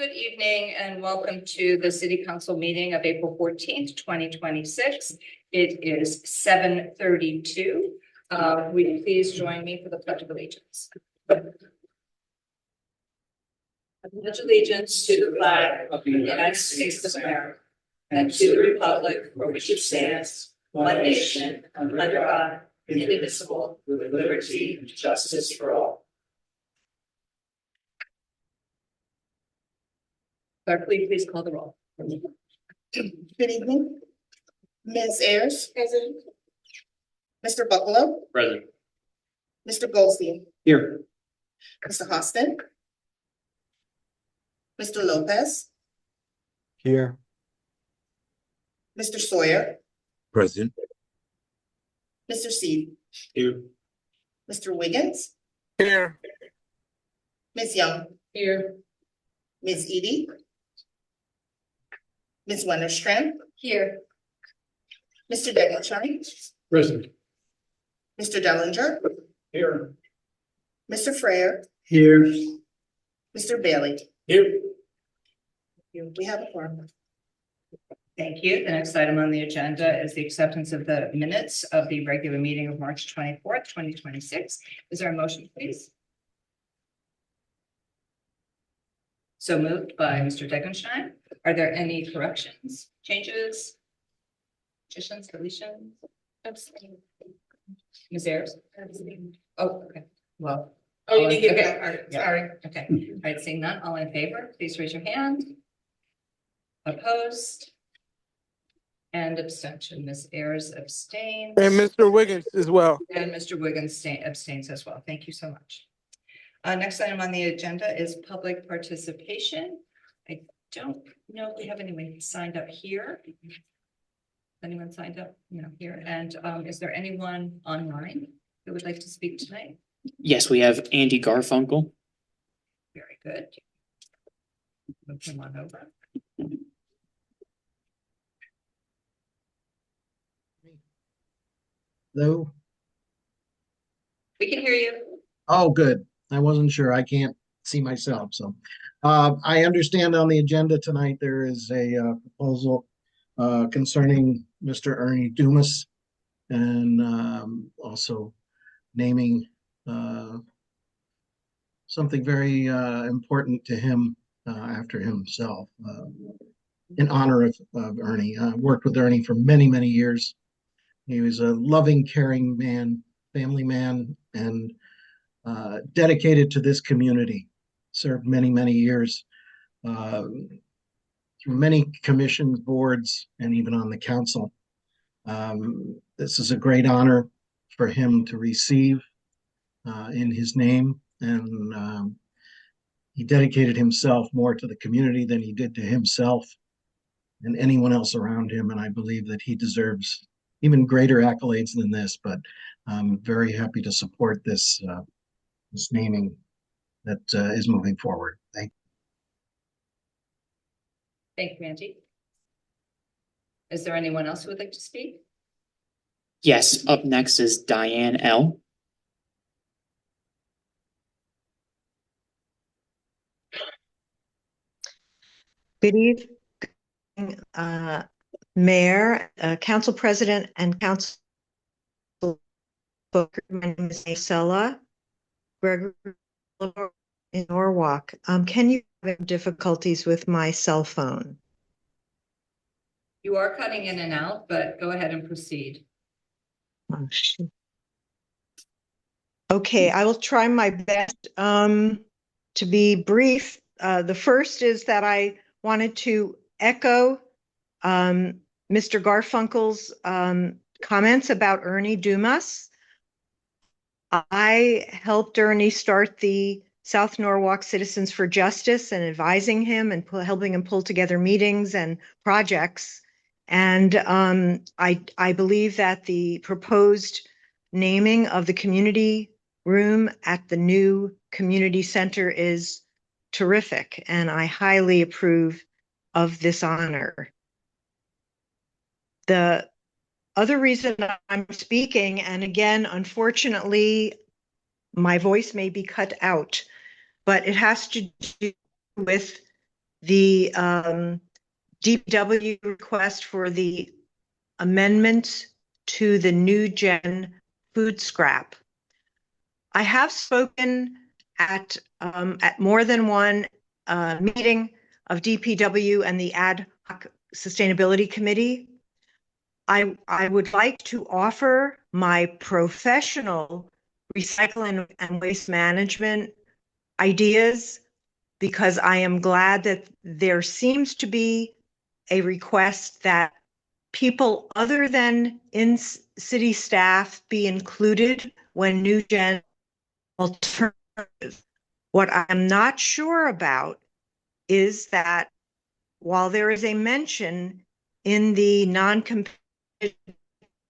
Good evening and welcome to the City Council meeting of April 14th, 2026. It is 7:32. Will you please join me for the Pledge of Allegiance? I pledge allegiance to the flag of the United States of America and to the republic for which it stands, one nation, under God, indivisible, with liberty and justice for all. Clerk, will you please call the roll? Good evening. Ms. Ayers. Present. Mr. Buffalo. Present. Mr. Goldstein. Here. Mr. Hostin. Mr. Lopez. Here. Mr. Sawyer. Present. Mr. Seed. Here. Mr. Wiggins. Here. Ms. Young. Here. Ms. Edie. Ms. Wennerstrand. Here. Mr. Degenshine. Present. Mr. Dellinger. Here. Mr. Freyer. Here. Mr. Bailey. Here. We have a quorum. Thank you. The next item on the agenda is the acceptance of the minutes of the regular meeting of March 24th, 2026. Is there a motion, please? So moved by Mr. Degenshine. Are there any corrections, changes, additions, deletions? Ms. Ayers? Oh, okay. Well. Oh, you didn't get okay. that part. Yeah. Sorry. Okay. All right, seeing none, all in favor, please raise your hand. Opposed? And abstention. Ms. Ayers abstains. And Mr. Wiggins as well. And Mr. Wiggins abstains as well. Thank you so much. Next item on the agenda is public participation. I don't know if we have anyone signed up here. Anyone signed up? No, here. And is there anyone online who would like to speak tonight? Yes, we have Andy Garfunkel. Very good. Move him on over. Hello. We can hear you. Oh, good. I wasn't sure. I can't see myself. So I understand on the agenda tonight there is a proposal concerning Mr. Ernie Dumas and also naming something very important to him after himself in honor of Ernie. I worked with Ernie for many, many years. He was a loving, caring man, family man, and dedicated to this community. Served many, many years through many commissions, boards, and even on the council. This is a great honor for him to receive in his name, and he dedicated himself more to the community than he did to himself and anyone else around him, and I believe that he deserves even greater accolades than this, but I'm very happy to support this this naming that is moving forward. Thank you. Thank you, Angie. Is there anyone else who would like to speak? Yes, up next is Diane L. Good evening, Mayor, Council President, and Council. My name is Marcella Gregory in Norwalk. Can you have difficulties with my cell phone? You are cutting in and out, but go ahead and proceed. Oh, shoot. Okay, I will try my best to be brief. The first is that I wanted to echo Mr. Garfunkel's comments about Ernie Dumas. I helped Ernie start the South Norwalk Citizens for Justice and advising him and helping him pull together meetings and projects. And I believe that the proposed naming of the community room at the new community center is terrific, and I highly approve of this honor. The other reason I'm speaking, and again, unfortunately, my voice may be cut out, but it has to do with the DPW request for the amendment to the new gen food scrap. I have spoken at more than one meeting of DPW and the ad hoc sustainability committee. I would like to offer my professional recycling and waste management ideas, because I am glad that there seems to be a request that people other than city staff be included when new gen alternatives. What I'm not sure about is that while there is a mention in the non-competitive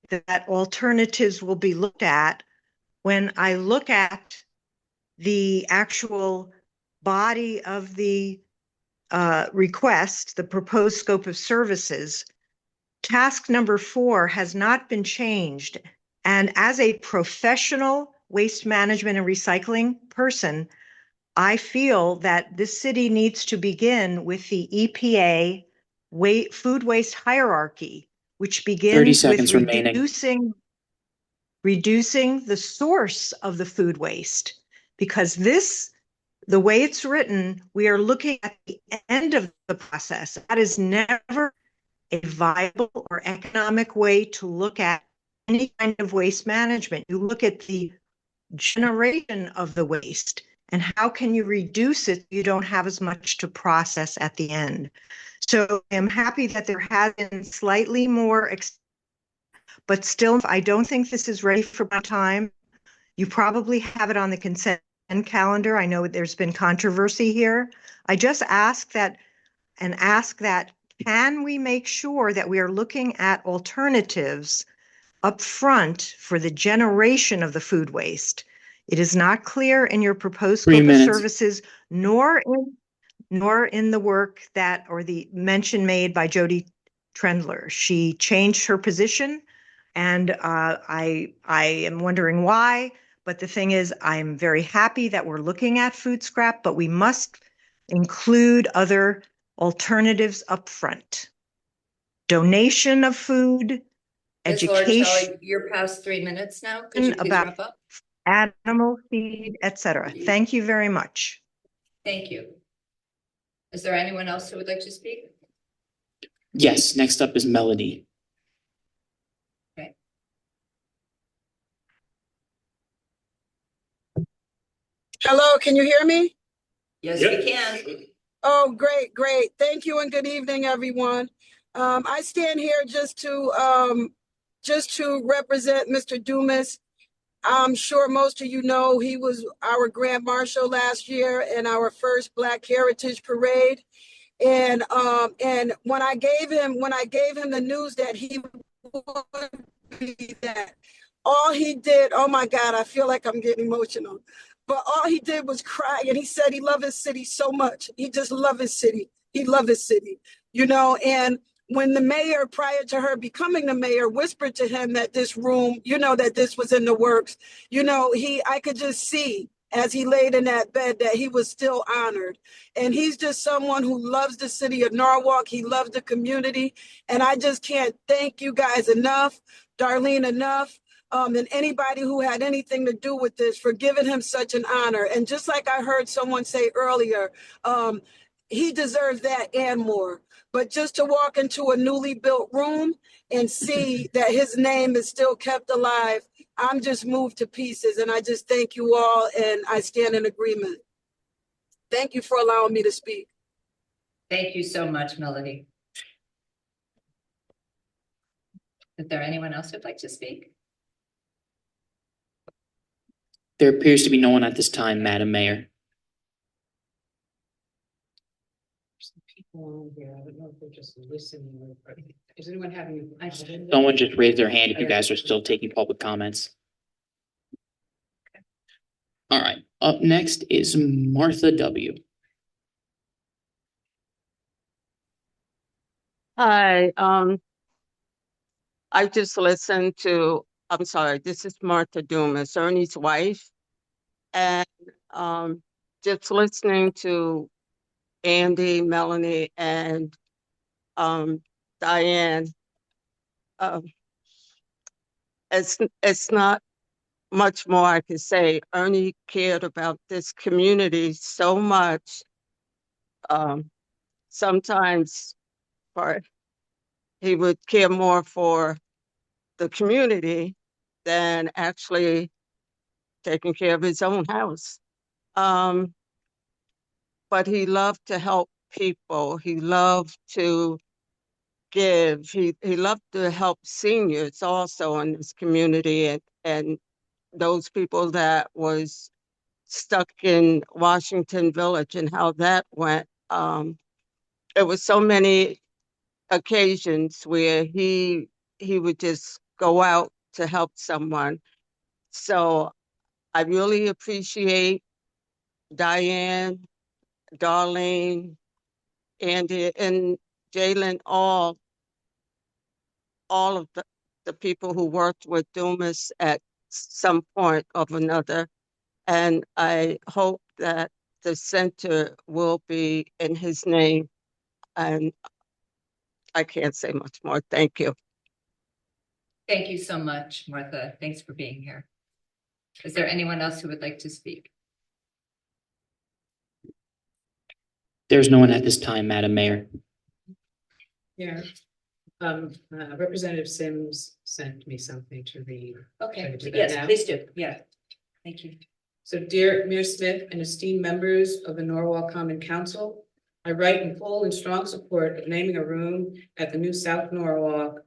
that alternatives will be looked at, when I look at the actual body of the request, the proposed scope of services, task number 4 has not been changed. And as a professional waste management and recycling person, I feel that this city needs to begin with the EPA food waste hierarchy, which 30 begins with seconds remaining. reducing the source of the food waste. Because the way it's written, we are looking at the end of the process. That is never a viable or economic way to look at any kind of waste management. You look at the generation of the waste and how can you reduce it so you don't have as much to process at the end. So I'm happy that there has been slightly more, but still, I don't think this is ready for prime time. You probably have it on the consent calendar. I know there's been controversy here. I just ask that, can we make sure that we are looking at alternatives up front for the generation of the food waste? It is not clear in your proposed 3 scope of minutes. services, nor in the work that, or the mention made by Jody Trendler. She changed her position, and I am wondering why. But the thing is, I'm very happy that we're looking at food scrap, but we must include other alternatives up front. Donation of food, Ms. education Loratelli, you're past 3 minutes now. Could you please about wrap up? animal feed, etc. Thank you very much. Thank you. Is there anyone else who would like to speak? Yes, next up is Melody. Hello, can you hear me? Yes, Yep. we can. Oh, great, great. Thank you and good evening, everyone. I stand here just to represent Mr. Dumas. I'm sure most of you know he was our Grand Marshal last year in our first Black Heritage Parade. And when I gave him the news that he would be that, all he did, oh my God, I feel like I'm getting emotional. But all he did was cry, and he said he loved his city so much. He just loved his city. He loved his city, you know. And when the mayor, prior to her becoming the mayor, whispered to him that this room, you know, that this was in the works, you know, I could just see as he laid in that bed that he was still honored. And he's just someone who loves the city of Norwalk. He loves the community. And I just can't thank you guys enough, Darlene enough, and anybody who had anything to do with this for giving him such an honor. And just like I heard someone say earlier, he deserves that and more. But just to walk into a newly built room and see that his name is still kept alive, I'm just moved to pieces. And I just thank you all, and I stand in agreement. Thank you for allowing me to speak. Thank you so much, Melody. Is there anyone else who'd like to speak? There appears to be no one at this time, Madam Mayor. Some people on here, I don't know if they're just listening. Is anyone having? Someone just raised their hand if you guys are still taking public comments. All right, up next is Martha W. Hi, I just listened to, I'm sorry, this is Martha Dumas, Ernie's wife. And just listening to Andy, Melanie, and Diane. It's not much more I could say. Ernie cared about this community so much. Sometimes he would care more for the community than actually taking care of his own house. But he loved to help people. He loved to give. He loved to help seniors also in this community and those people that was stuck in Washington Village and how that went. There was so many occasions where he would just go out to help someone. So I really appreciate Diane, Darlene, Andy, and Jalen, all of the people who worked with Dumas at some point of another. And I hope that the center will be in his name. And I can't say much more. Thank you. Thank you so much, Martha. Thanks for being here. Is there anyone else who would like to speak? There's no one at this time, Madam Mayor. Yeah. Representative Sims sent me something to read. Okay, Can I do that yes, now? please do. Yeah, thank you. So dear Mayor Smith and esteemed members of the Norwalk Common Council, I write in full and strong support of naming a room at the new South Norwalk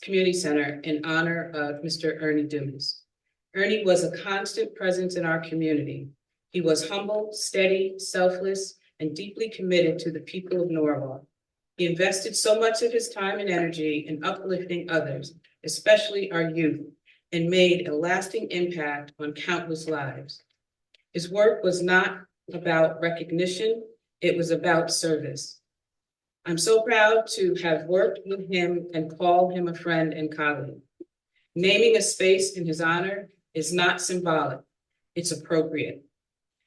Community Center in honor of Mr. Ernie Dumas. Ernie was a constant presence in our community. He was humble, steady, selfless, and deeply committed to the people of Norwalk. He invested so much of his time and energy in uplifting others, especially our youth, and made a lasting impact on countless lives. His work was not about recognition, it was about service. I'm so proud to have worked with him and call him a friend and colleague. Naming a space in his honor is not symbolic, it's appropriate.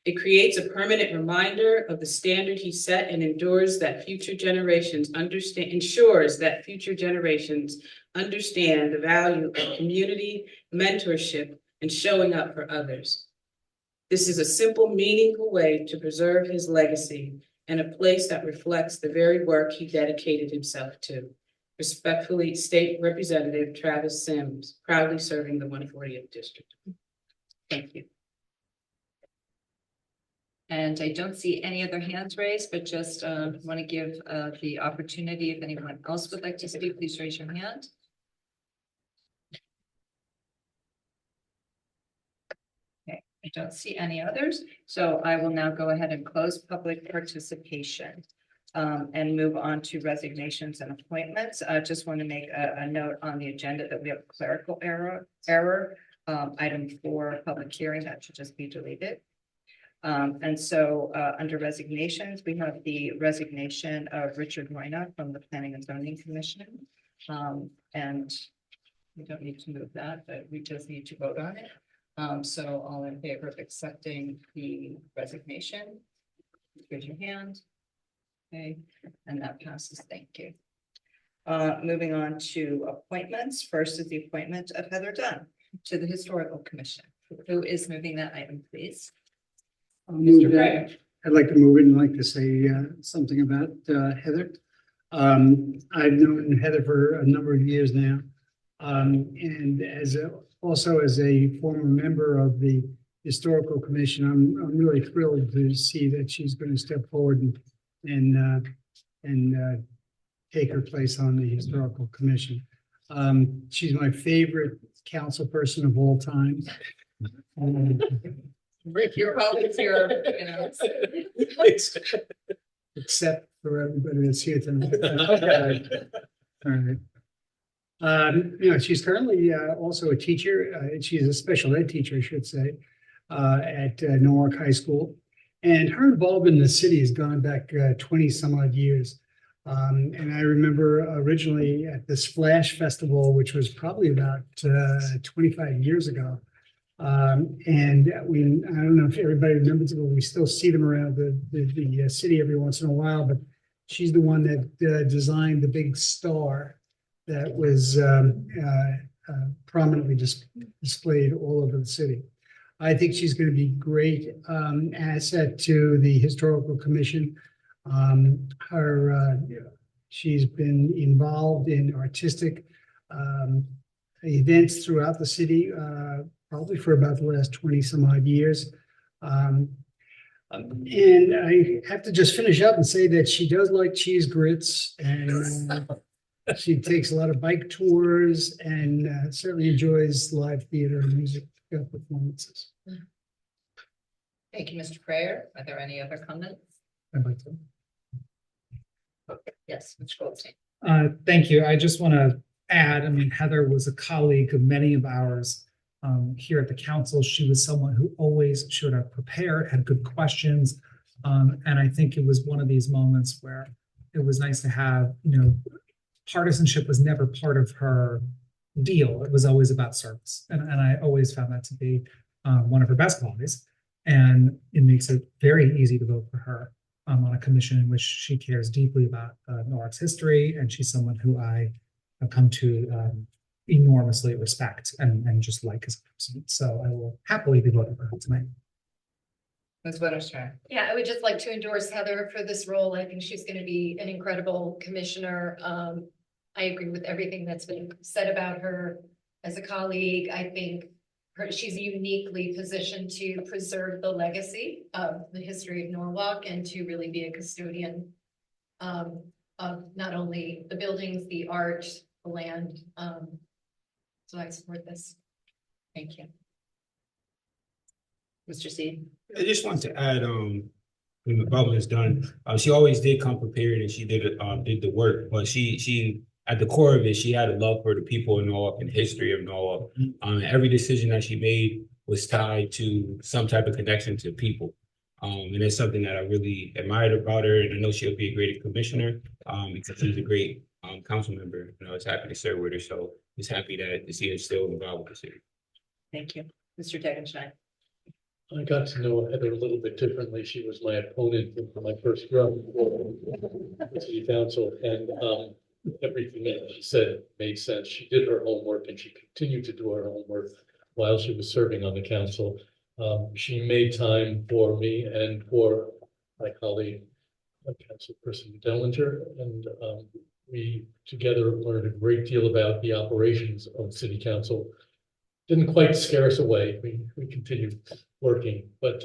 It creates a permanent reminder of the standard he set and ensures that future generations understand the value of community, mentorship, and showing up for others. This is a simple, meaningful way to preserve his legacy and a place that reflects the very work he dedicated himself to. Respectfully, State Representative Travis Sims, proudly serving the 140th District. Thank you. And I don't see any other hands raised, but just want to give the opportunity, if anyone else would like to speak, please raise your hand. Okay, I don't see any others, so I will now go ahead and close public participation and move on to resignations and appointments. I just want to make a note on the agenda that we have a clerical error. Item 4, public hearing, that should just be deleted. And so under resignations, we have the resignation of Richard Moyna from the Planning and Zoning Commission. And we don't need to move that, but we just need to vote on it. So all in favor of accepting the resignation, raise your hand. Okay, and that passes. Thank you. Moving on to appointments. First is the appointment of Heather Dunn to the Historical Commission. Who is moving that item, please? Mr. Frayer. I'd like to move it and like to say something about Heather. I've known Heather for a number of years now. And also as a former member of the Historical Commission, I'm really thrilled to see that she's going to step forward and take her place on the Historical Commission. She's my favorite council person of all time. Rick, you're always here, Except for everybody that's here tonight. All right. She's currently also a teacher. She's a special ed teacher, I should say, at Norwalk High School. And her involvement in the city has gone back 20 some odd years. And I remember originally at the Splash Festival, which was probably about 25 years ago, And I don't know if everybody remembers it, but we still see them around the city every once in a while, but she's the one that designed the big star that was prominently displayed all over the city. I think she's going to be great asset to the Historical Commission. She's been involved in artistic events throughout the city, probably for about the last 20 some odd years. And I have to just finish up and say that she does like cheese grits, and she takes a lot of bike tours, and certainly enjoys live theater and music performances. Thank you, Mr. Prayer. Are there any other comments? I'd like to. Okay, yes, Mr. Goldstein. Thank you. I just want to add, I mean, Heather was a colleague of many of ours here at the council. She was someone who always showed up prepared, had good questions. And I think it was one of these moments where it was nice to have, partisanship was never part of her deal. It was always about service. And I always found that to be one of her best qualities. And it makes it very easy to vote for her on a commission in which she cares deeply about Norwalk's history. And she's someone who I have come to enormously respect and just like as a person. So I will happily be voting for her tonight. Ms. Winterstein. Yeah, I would just like to endorse Heather for this role. I think she's going to be an incredible commissioner. I agree with everything that's been said about her as a colleague. I think she's uniquely positioned to preserve the legacy of the history of Norwalk and to really be a custodian of not only the buildings, the art, the land. So I support this. Thank you. Mr. Seed. I just want to add, when the bubble is done, she always did come prepared and she did the work, but she at the core of it, she had a love for the people in Norwalk and history of Norwalk. Every decision that she made was tied to some type of connection to people. And it's something that I really admired about her, and I know she'll be a great commissioner because she's a great council member. I was happy to serve with her, so just happy to see her still involved with the city. Thank you. Mr. Degenstein. I got to know Heather a little bit differently. She was my opponent for my first run for the city council, and everything that she said made sense. She did her homework, and she continued to do her homework while she was serving on the council. She made time for me and for my colleague, Councilperson Dellinger, and we together learned a great deal about the operations of city council. Didn't quite scare us away. We continued working, but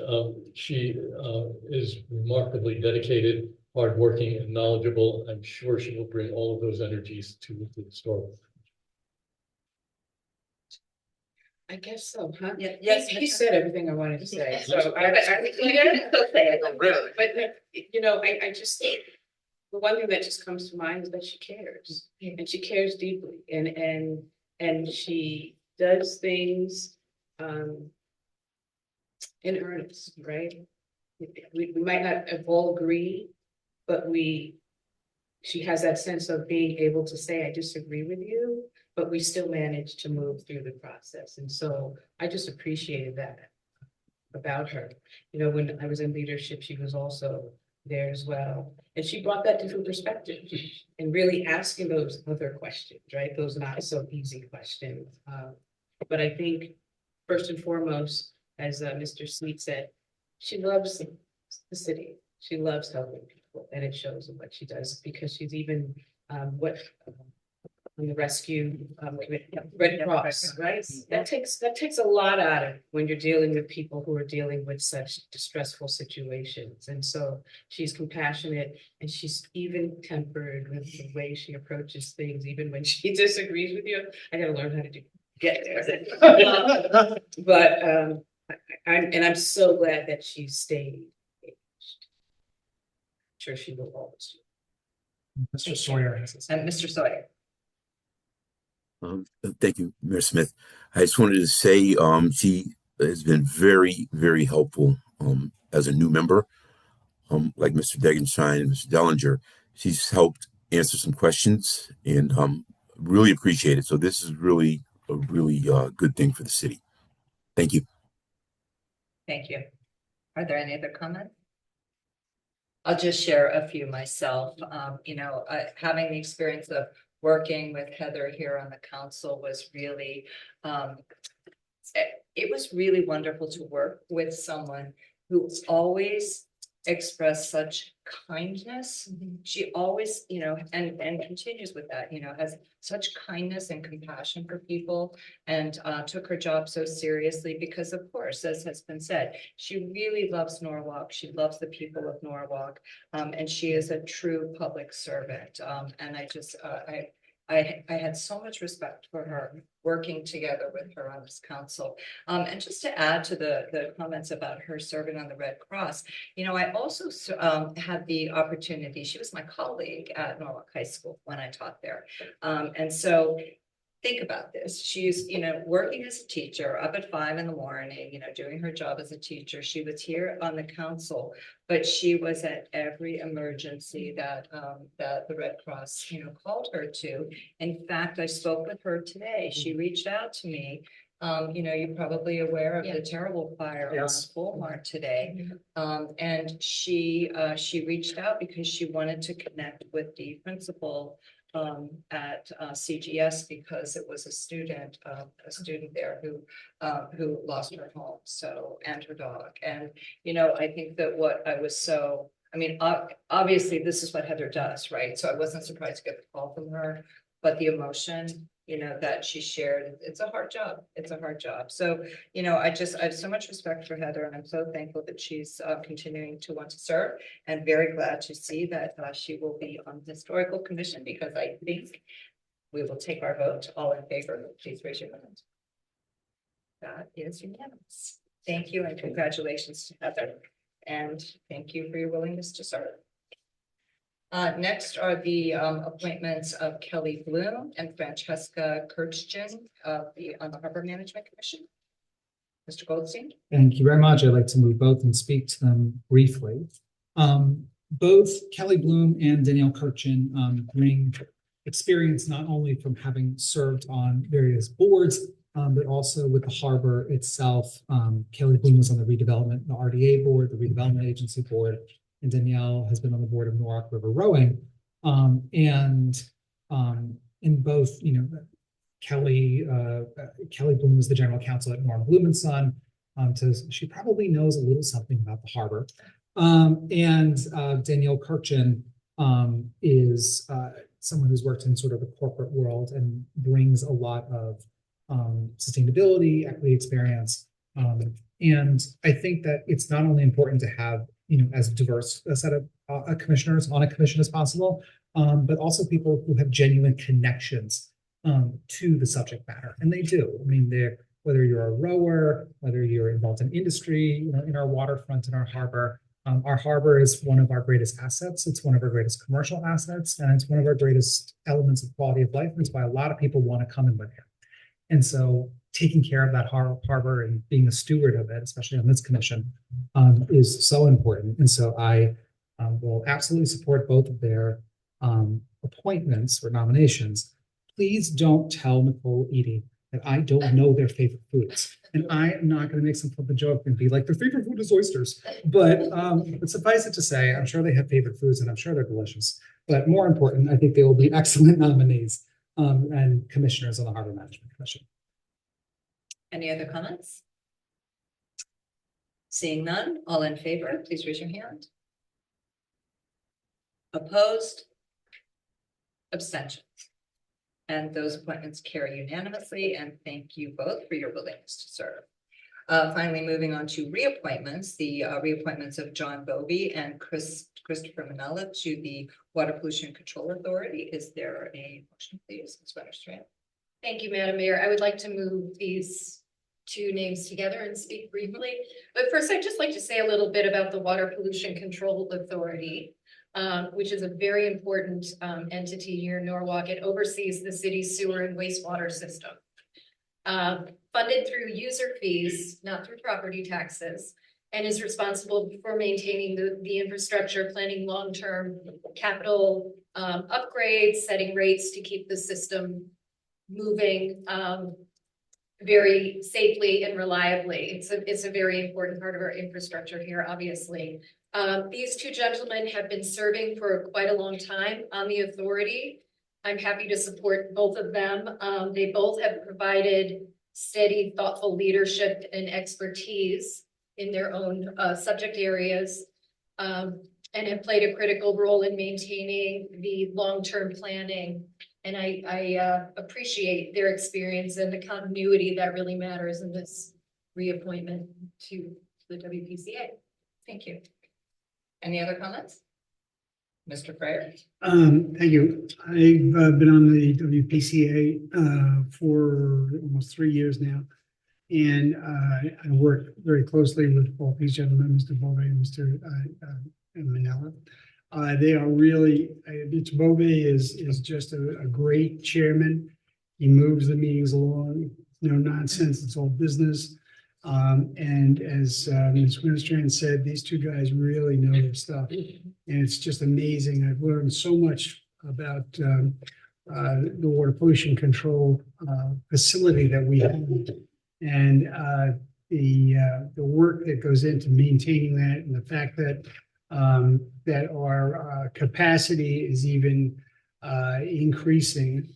she is remarkably dedicated, hardworking, and knowledgeable. I'm sure she will bring all of those energies to the historical. I guess so, huh? Yeah, Yes, yes, he Mr. said everything I wanted to say, so I I just, the one thing that just comes to mind is that she cares, and she cares deeply, and she does things in earnest, right? We might not all agree, but she has that sense of being able to say, I disagree with you, but we still manage to move through the process. And so I just appreciated that about her. When I was in leadership, she was also there as well. And she brought that different perspective and really asking those other questions, right? Those not so easy questions. But I think first and foremost, as Mr. Sweet said, she loves the city. She loves helping people, and it shows in what she does, because she's even on the rescue Red Cross, right? That takes a lot out of it when you're dealing with people who are dealing with such distressful situations. And so she's compassionate, and she's even tempered with the way she approaches things, even when she disagrees with you. I gotta learn how to get there. But I'm so glad that she stayed engaged. I'm sure she will always do. Mr. Sawyer has this. And Mr. Sawyer. Thank you, Mayor Smith. I just wanted to say she has been very, very helpful as a new member. Like Mr. Degenstein and Mr. Dellinger, she's helped answer some questions, and really appreciate it. So this is really a really good thing for the city. Thank you. Thank you. Are there any other comments? I'll just share a few myself. Having the experience of working with Heather here on the council was really, it was really wonderful to work with someone who always expressed such kindness. She always, and continues with that, has such kindness and compassion for people, and took her job so seriously because, of course, as has been said, she really loves Norwalk. She loves the people of Norwalk, and she is a true public servant. And I had so much respect for her, working together with her on this council. And just to add to the comments about her serving on the Red Cross, I also had the opportunity, she was my colleague at Norwalk High School when I taught there. And so think about this. She's, working as a teacher up at 5 in the morning, doing her job as a teacher. She was here on the council, but she was at every emergency that the Red Cross, called her to. In fact, I spoke with her today. She reached out to me. You're probably aware of the terrible fire on Walmart today. And she reached out because she wanted to connect with the principal at CGS, because it was a student there who lost her home, and her dog. And I think that what I was obviously this is what Heather does, right? So I wasn't surprised to get the call from her, but the emotion that she shared, it's a hard job. It's a hard job. So, I have so much respect for Heather, and I'm so thankful that she's continuing to want to serve, and very glad to see that she will be on the Historical Commission, because I think we will take our vote. All in favor, please raise your hand. That is unanimous. Thank you, and congratulations to Heather. And thank you for your willingness to serve. Next are the appointments of Kelly Bloom and Francesca Kirchgen on the Harbor Management Commission. Mr. Goldstein. Thank you very much. I'd like to move both and speak to them briefly. Both Kelly Bloom and Danielle Kirchgen bring experience not only from having served on various boards, but also with the harbor itself. Kelly Bloom was on the redevelopment, the RDA board, the redevelopment agency board, and Danielle has been on the board of Norwalk River Rowing. In both, Kelly Bloom is the general counsel at Norm Bloom & Son. So she probably knows a little something about the harbor. Danielle Kirchgen is someone who's worked in sort of the corporate world and brings a lot of sustainability, equity experience. And I think that it's not only important to have as diverse a set of commissioners on a commission as possible, but also people who have genuine connections to the subject matter. And they do. I mean, whether you're a rower, whether you're involved in industry, in our waterfront, in our harbor is one of our greatest assets. It's one of our greatest commercial assets, and it's one of our greatest elements of quality of life. And it's why a lot of people want to come and live here. And so taking care of that harbor and being a steward of it, especially on this commission, is so important. And so I will absolutely support both of their appointments or nominations. Please don't tell Nicole Eady that I don't know their favorite foods. And I am not going to make some flippant joke and be like, their favorite food is oysters. But suffice it to say, I'm sure they have favorite foods and I'm sure they're delicious. But more important, I think they will be excellent nominees and commissioners on the Harbor Management Commission. Any other comments? Seeing none, all in favor, please raise your hand. Opposed? Abstentions? And those appointments carry unanimously, and thank you both for your willingness to serve. Finally, moving on to reappointments, the reappointments of John Bovee and Christopher Manella to the Water Pollution Control Authority. Is there a motion, please, Ms. Wennerstrand? Thank you, Madam Mayor. I would like to move these two names together and speak briefly. But first, I'd just like to say a little bit about the Water Pollution Control Authority, which is a very important entity here in Norwalk. It oversees the city's sewer and wastewater system. Funded through user fees, not through property taxes, and is responsible for maintaining the infrastructure, planning long-term capital upgrades, setting rates to keep the system moving. very safely and reliably. It's a very important part of our infrastructure here, obviously. These two gentlemen have been serving for quite a long time on the authority. I'm happy to support both of them. They both have provided steady, thoughtful leadership and expertise in their own subject areas, and have played a critical role in maintaining the long-term planning. And I appreciate their experience and the continuity that really matters in this reappointment to the WPCA. Thank you. Any other comments? Mr. Frayer? Thank you. I've been on the WPCA for almost 3 years now. And I work very closely with both these gentlemen, Mr. Bove and Mr. Manella. They are really, Mr. Bove is just a great chairman. He moves the meetings along, no nonsense, it's all business. And as Ms. Winstrand said, these two guys really know their stuff. And it's just amazing. I've learned so much about the water pollution control facility that we have. And the work that goes into maintaining that, and the fact that that our capacity is even increasing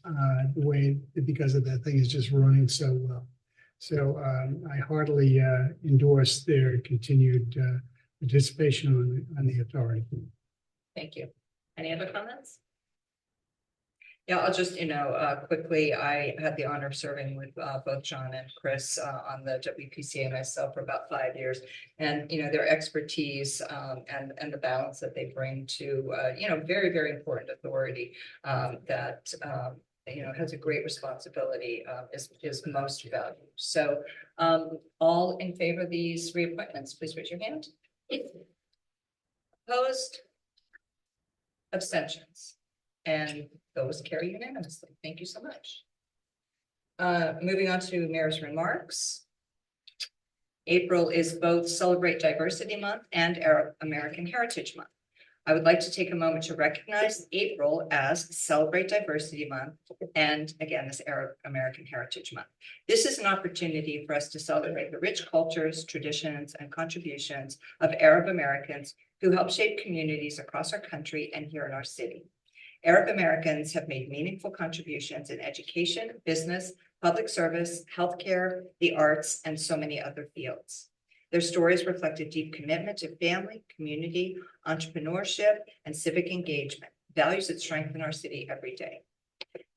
the way because of that thing is just running so well. So I heartily endorse their continued participation on the authority. Thank you. Any other comments? Yeah, I'll just, quickly, I had the honor of serving with both John and Chris on the WPCA myself for about 5 years. And, their expertise and the balance that they bring to, very, very important authority that, has a great responsibility is most valued. So all in favor of these reappointments, please raise your hand. Opposed? Abstentions? And those carry unanimously. Thank you so much. Moving on to mayor's remarks. April is both Celebrate Diversity Month and Arab American Heritage Month. I would like to take a moment to recognize April as Celebrate Diversity Month and again, this Arab American Heritage Month. This is an opportunity for us to celebrate the rich cultures, traditions, and contributions of Arab Americans who help shape communities across our country and here in our city. Arab Americans have made meaningful contributions in education, business, public service, healthcare, the arts, and so many other fields. Their stories reflect a deep commitment to family, community, entrepreneurship, and civic engagement, values that strengthen our city every day.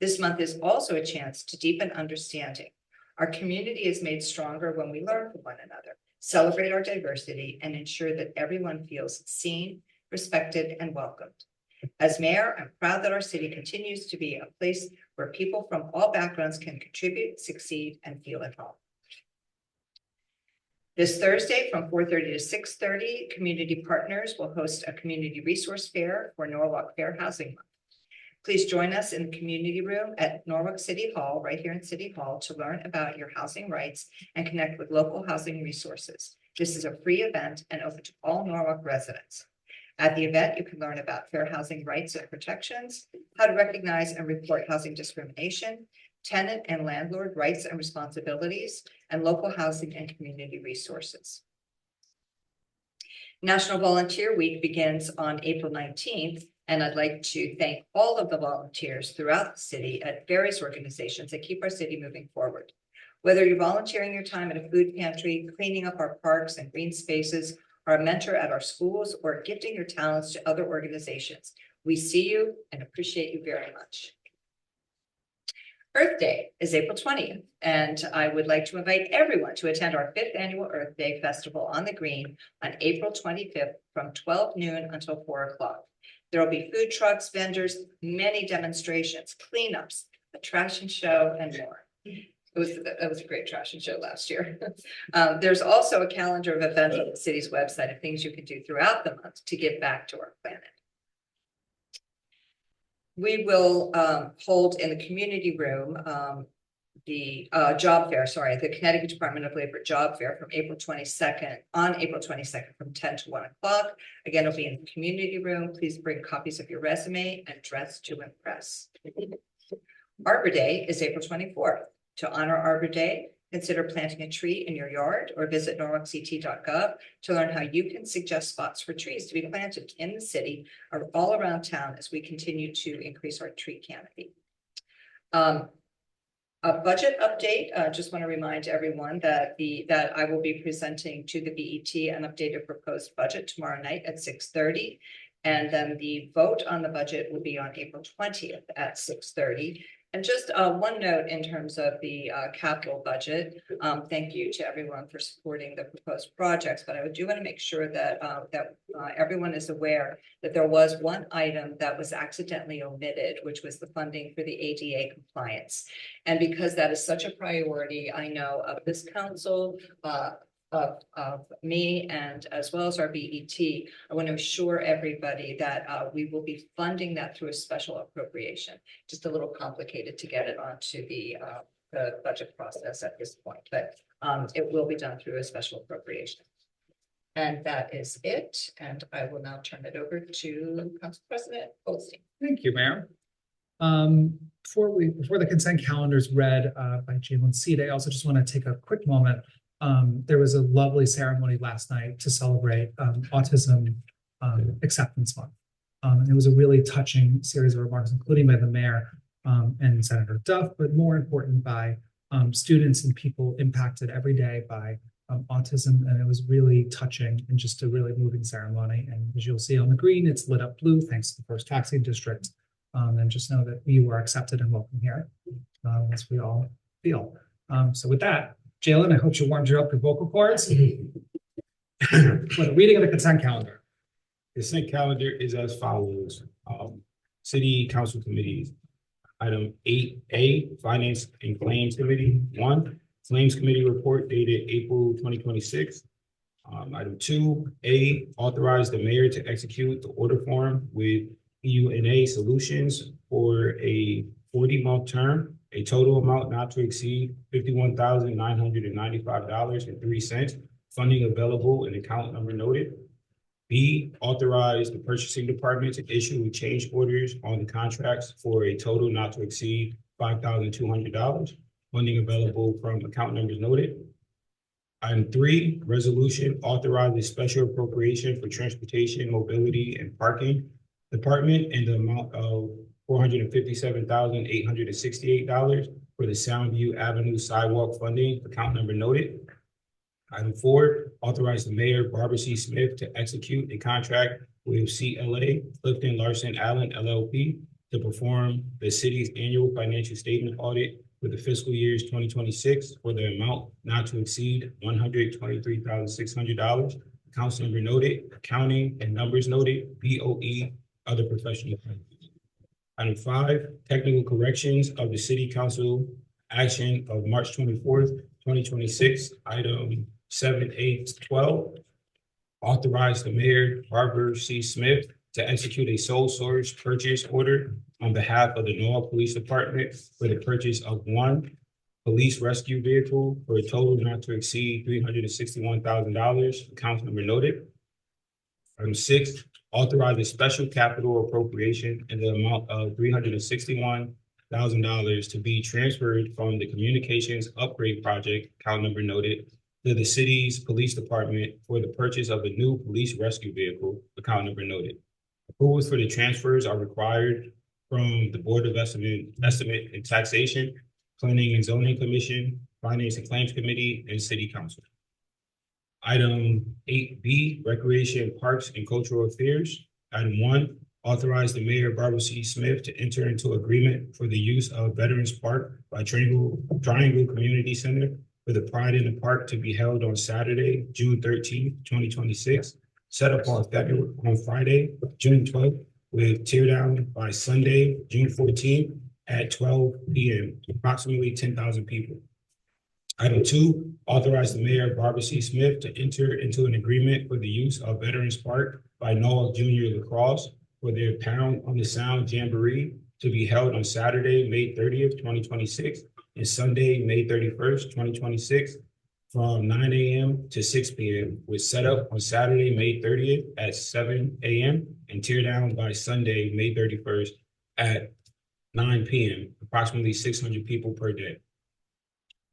This month is also a chance to deepen understanding. Our community is made stronger when we learn from one another, celebrate our diversity, and ensure that everyone feels seen, respected, and welcomed. As mayor, I'm proud that our city continues to be a place where people from all backgrounds can contribute, succeed, and feel at home. This Thursday from 4:30 to 6:30, community partners will host a community resource fair for Norwalk Fair Housing Month. Please join us in the community room at Norwalk City Hall, right here in City Hall, to learn about your housing rights and connect with local housing resources. This is a free event and open to all Norwalk residents. At the event, you can learn about fair housing rights and protections, how to recognize and report housing discrimination, tenant and landlord rights and responsibilities, and local housing and community resources. National Volunteer Week begins on April 19th, and I'd like to thank all of the volunteers throughout the city at various organizations that keep our city moving forward. Whether you're volunteering your time at a food pantry, cleaning up our parks and green spaces, or a mentor at our schools, or gifting your talents to other organizations, we see you and appreciate you very much. Earth Day is April 20th, and I would like to invite everyone to attend our 5th annual Earth Day Festival on the Green on April 25th from 12 noon until 4 o'clock. There will be food trucks, vendors, many demonstrations, cleanups, a trash and show, and more. It was a great trash and show last year. There's also a calendar of events on the city's website of things you can do throughout the month to give back to our planet. We will hold in the community room the job fair, the Connecticut Department of Labor job fair from April 22nd, on April 22nd from 10 to 1 o'clock. Again, it'll be in the community room. Please bring copies of your resume and dress to impress. Arbor Day is April 24th. To honor Arbor Day, Consider planting a tree in your yard or visit norwalkct.gov to learn how you can suggest spots for trees to be planted in the city or all around town as we continue to increase our tree canopy. A budget update, just want to remind everyone that I will be presenting to the BET an updated proposed budget tomorrow night at 6:30. And then the vote on the budget will be on April 20th at 6:30. And just one note in terms of the capital budget. Thank you to everyone for supporting the proposed projects, but I do want to make sure that everyone is aware that there was one item that was accidentally omitted, which was the funding for the ADA compliance. And because that is such a priority, I know of this council, of me and as well as our BET, I want to assure everybody that we will be funding that through a special appropriation. Just a little complicated to get it onto the budget process at this point, but it will be done through a special appropriation. And that is it. And I will now turn it over to Council President Goldstein. Thank you, Mayor. Before the consent calendar is read by Jalen Seed, I also just want to take a quick moment. There was a lovely ceremony last night to celebrate Autism Acceptance Month. And it was a really touching series of remarks, including by the mayor and Senator Duff, but more important by students and people impacted every day by autism. And it was really touching and just a really moving ceremony. And as you'll see on the green, it's lit up blue, thanks to the First Taxi District. And just know that you are accepted and welcome here, as we all feel. So with that, Jalen, I hope you warmed up your vocal cords. For the reading of the consent calendar. Consent calendar is as follows. City Council Committees. Item 8A, Finance and Claims Committee. 1, Claims Committee Report dated April 2026. Item 2A, authorize the mayor to execute the order form with EUNA Solutions for a 40-month term. A total amount not to exceed $51,995.03. Funding available in account number noted. B, authorize the purchasing department to issue change orders on the contracts for a total not to exceed $5,200. Funding available from account numbers noted. Item 3, resolution authorizing special appropriation for transportation, mobility, and parking department in the amount of $457,868 for the Soundview Avenue sidewalk funding, account number noted. Item 4, authorize the mayor, Barbara C. Smith, to execute a contract with CLA Clifton Larson Allen LLP to perform the city's annual financial statement audit for the fiscal years 2026 for the amount not to exceed $123,600. Council number noted, accounting and numbers noted, BOE, other professional firms. Item 5, technical corrections of the City Council action of March 24th, 2026. Item 7A-12, authorize the mayor, Barbara C. Smith, to execute a sole source purchase order on behalf of the Norwalk Police Department for the purchase of 1 police rescue vehicle for a total not to exceed $361,000. Council number noted. Item 6, authorize a special capital appropriation in the amount of $361,000 to be transferred from the communications upgrade project, account number noted, to the city's police department for the purchase of a new police rescue vehicle, account number noted. Approvals for the transfers are required from the Board of Estimate and Taxation, Planning and Zoning Commission, Finance and Claims Committee, and City Council. Item 8B, Recreation, Parks, and Cultural Affairs. Item 1, authorize the mayor, Barbara C. Smith, to enter into agreement for the use of Veterans Park by Triangle Community Center for the Pride in the Park to be held on Saturday, June 13th, 2026, set up on Friday, June 12th, with teardown by Sunday, June 14th at 12 p.m. to approximately 10,000 people. Item 2, authorize the mayor, Barbara C. Smith, to enter into an agreement for the use of Veterans Park by Norwalk Junior Lacrosse for their Pound on the Sound Jamboree to be held on Saturday, May 30th, 2026, and Sunday, May 31st, 2026, from 9 a.m. to 6 p.m. with setup on Saturday, May 30th at 7 a.m. and tear down by Sunday, May 31st at 9 p.m., approximately 600 people per day.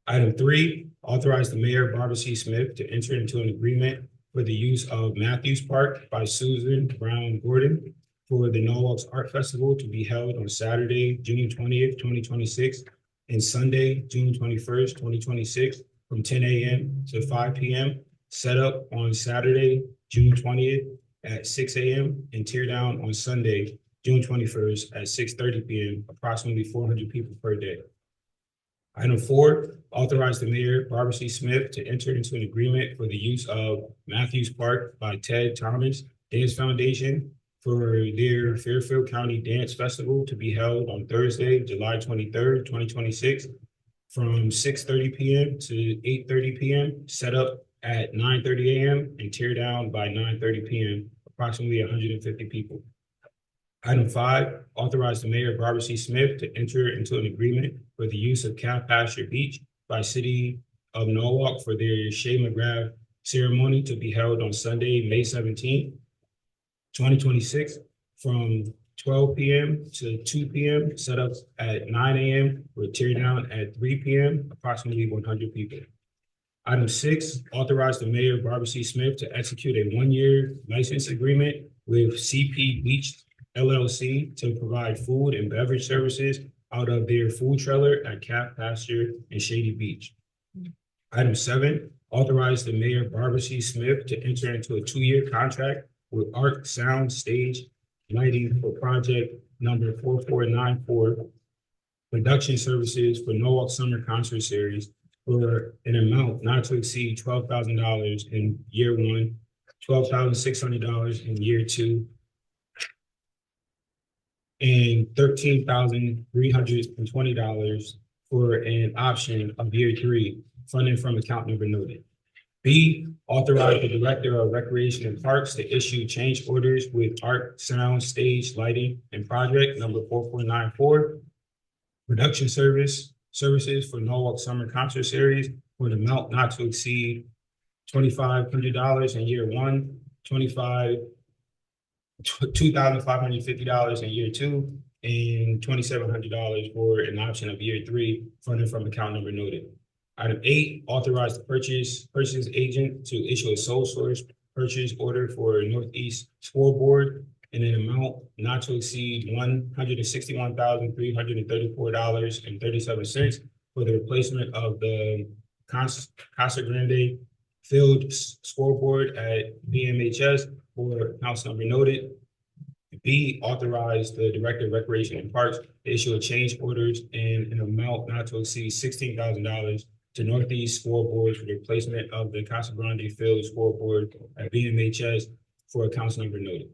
Item 3, authorize the mayor, Barbara C. Smith, to enter into an agreement for the use of Matthews Park by Susan Brown Gordon for the Norwalk's Art Festival to be held on Saturday, June 20th, 2026, and Sunday, June 21st, 2026, from 10 a.m. to 5 p.m. Set up on Saturday, June 20th at 6 a.m. and tear down on Sunday, June 21st at 6:30 p.m., approximately 400 people per day. Item 4, authorize the mayor, Barbara C. Smith, to enter into an agreement for the use of Matthews Park by Ted Thomas Dance Foundation for their Fairfield County Dance Festival to be held on Thursday, July 23rd, 2026, from 6:30 p.m. to 8:30 p.m., set up at 9:30 a.m. and tear down by 9:30 p.m., approximately 150 people. Item 5, authorize the mayor, Barbara C. Smith, to enter into an agreement for the use of Calf Pasture Beach by City of Norwalk for their Shea McGrath ceremony to be held on Sunday, May 17th, 2026, from 12 p.m. to 2 p.m., set up at 9 a.m. with tear down at 3 p.m., approximately 100 people. Item 6, authorize the mayor, Barbara C. Smith, to execute a 1-year license agreement with CP Beach LLC to provide food and beverage services out of their food trailer at Calf Pasture and Shady Beach. Item 7, authorize the mayor, Barbara C. Smith, to enter into a 2-year contract with Arc Sound Stage Lighting for project number 4494, production services for Norwalk Summer Concert Series for an amount not to exceed $12,000 in year 1, $12,600 in year 2, and $13,320 for an option of year 3, funding from account number noted. B, authorize the Director of Recreation and Parks to issue change orders with Art Sound Stage Lighting and project number 4494, production services for Norwalk Summer Concert Series for an amount not to exceed $2,500 in year 1, $2,550 in year 2, and $2,700 for an option of year 3, funding from account number noted. Item 8, authorize the purchase agent to issue a sole source purchase order for Northeast Scoreboard in an amount not to exceed $161,334.37 for the replacement of the Casa Grande Field scoreboard at BMHS for house number noted. B, authorize the Director of Recreation and Parks to issue a change orders in an amount not to exceed $16,000 to Northeast Scoreboard for the replacement of the Casa Grande Field scoreboard at BMHS for accounts number noted.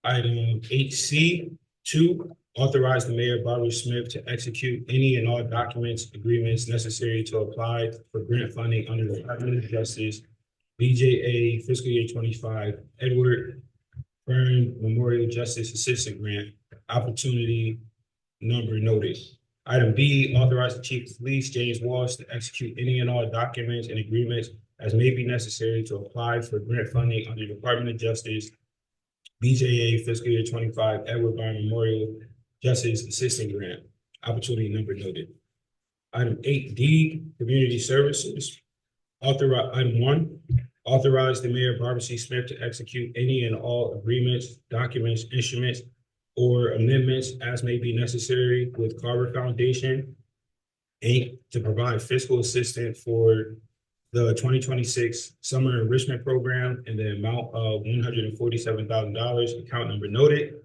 Item 8C, 2, authorize the mayor, Barbara Smith, to execute any and all documents, agreements necessary to apply for grant funding under the Department of Justice, BJA fiscal year 25, Edward Byrne Memorial Justice Assistant Grant, opportunity number noted. Item B, authorize the Chief of Police, James Walsh, to execute any and all documents and agreements as may be necessary to apply for grant funding under the Department of Justice, BJA fiscal year 25, Edward Byrne Memorial Justice Assistant Grant, opportunity number noted. Item 8D, Community Services. Item 1, authorize the mayor, Barbara C. Smith, to execute any and all agreements, documents, instruments, or amendments as may be necessary with Carver Foundation, Inc. to provide fiscal assistance for the 2026 Summer Enrichment Program in the amount of $147,000, account number noted.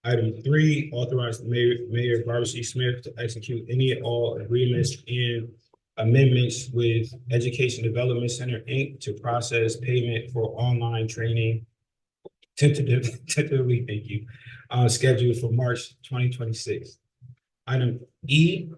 Item 3, authorize the mayor Barbara C. Smith to execute any and all agreements and amendments with Education Development Center, Inc. to process payment for online training tentatively, thank you, scheduled for March 2026. Item E,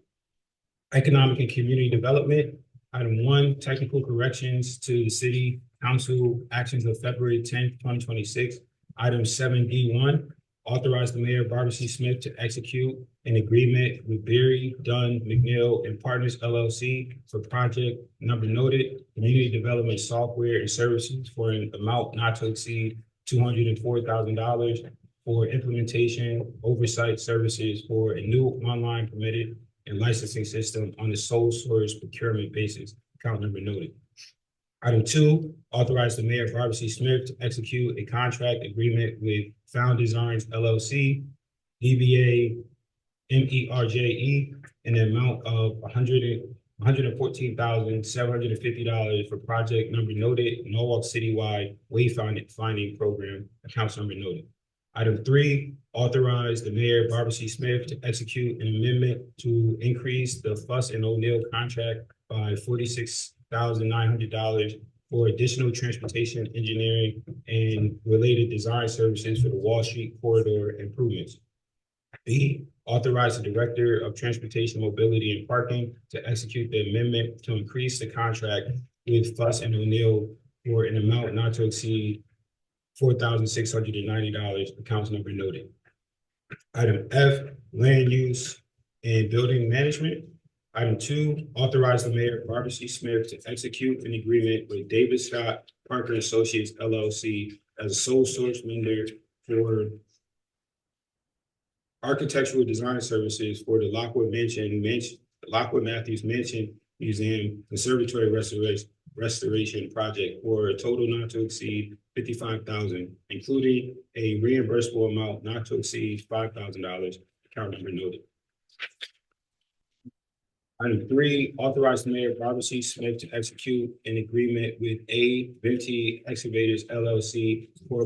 Economic and Community Development. Item 1, technical corrections to the City Council actions of February 10th, 2026. Item 7D1, authorize the mayor, Barbara C. Smith, to execute an agreement with Berry, Dunn, McNeil, and Partners LLC for project number noted, community development software and services for an amount not to exceed $204,000 for implementation oversight services for a new online permitted and licensing system on a sole source procurement basis. Account number noted. Item 2, authorize the mayor, Barbara C. Smith, to execute a contract agreement with Found Designs LLC, DBA MERJE, in the amount of $114,750 for project number noted, Norwalk Citywide Wayfinding Program, account number noted. Item 3, authorize the mayor, Barbara C. Smith, to execute an amendment to increase the Fuss and O'Neill contract by $46,900 for additional transportation, engineering, and related design services for the Wall Street corridor improvements. B, authorize the Director of Transportation, Mobility, and Parking to execute the amendment to increase the contract with Fuss and O'Neill for an amount not to exceed $4,690, account number noted. Item F, land use and building management. Item 2, authorize the mayor, Barbara C. Smith, to execute an agreement with David Scott Parker Associates LLC as a sole source vendor for architectural design services for the Lockwood Matthews Mansion Museum Conservatory Restoration Project for a total not to exceed $55,000, including a reimbursable amount not to exceed $5,000, account number noted. Item 3, authorize the mayor, Barbara C. Smith, to execute an agreement with A. Venti Excavators LLC for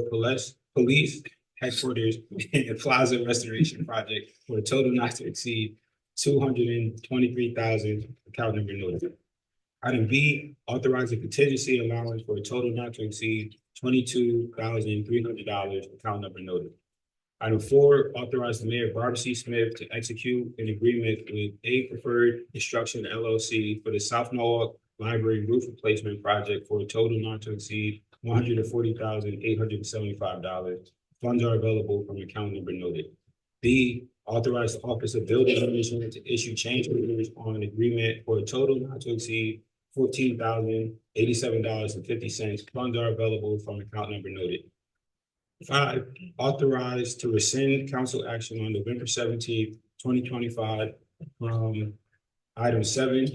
police headquarters and plaza restoration project for a total not to exceed $223,000, account number noted. Item B, authorize a contingency allowance for a total not to exceed $22,300, account number noted. Item 4, authorize the mayor, Barbara C. Smith, to execute an agreement with A Preferred Construction LLC for the South Norwalk Library roof replacement project for a total not to exceed $140,875. Funds are available from account number noted. B, authorize the Office of Building Commissioner to issue change orders on an agreement for a total not to exceed $14,087.50. Funds are available from account number noted. 5, authorize to rescind council action on November 17th, 2025 from item 7,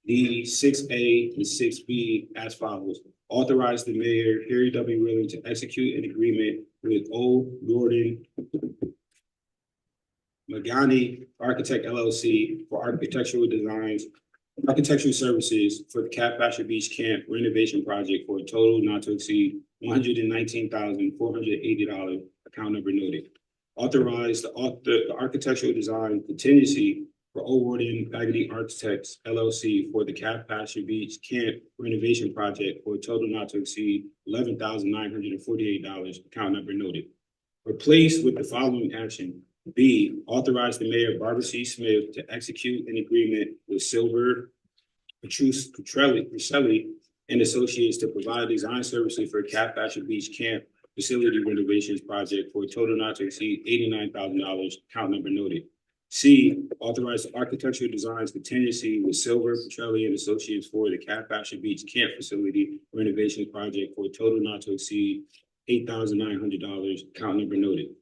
D, 6A, and 6B as follows. Authorize the mayor, Harry W. Willing, to execute an agreement with O. Jordan Magani Architect LLC for architectural services for the Cat Basher Beach Camp renovation project for a total not to exceed $119,480, account number noted. Authorize the architectural design contingency for O'Warden Baggedy Architects LLC for the Cat Basher Beach Camp renovation project for a total not to exceed $11,948, account number noted. Replace with the following action. B, authorize the mayor, Barbara C. Smith, to execute an agreement with Silver Petrelli and Associates to provide design services for Cat Basher Beach Camp facility renovations project for a total not to exceed $89,000, account number noted. C, authorize the architectural designs contingency with Silver Petrelli and Associates for the Cat Basher Beach Camp facility renovation project for a total not to exceed $8,900, account number noted.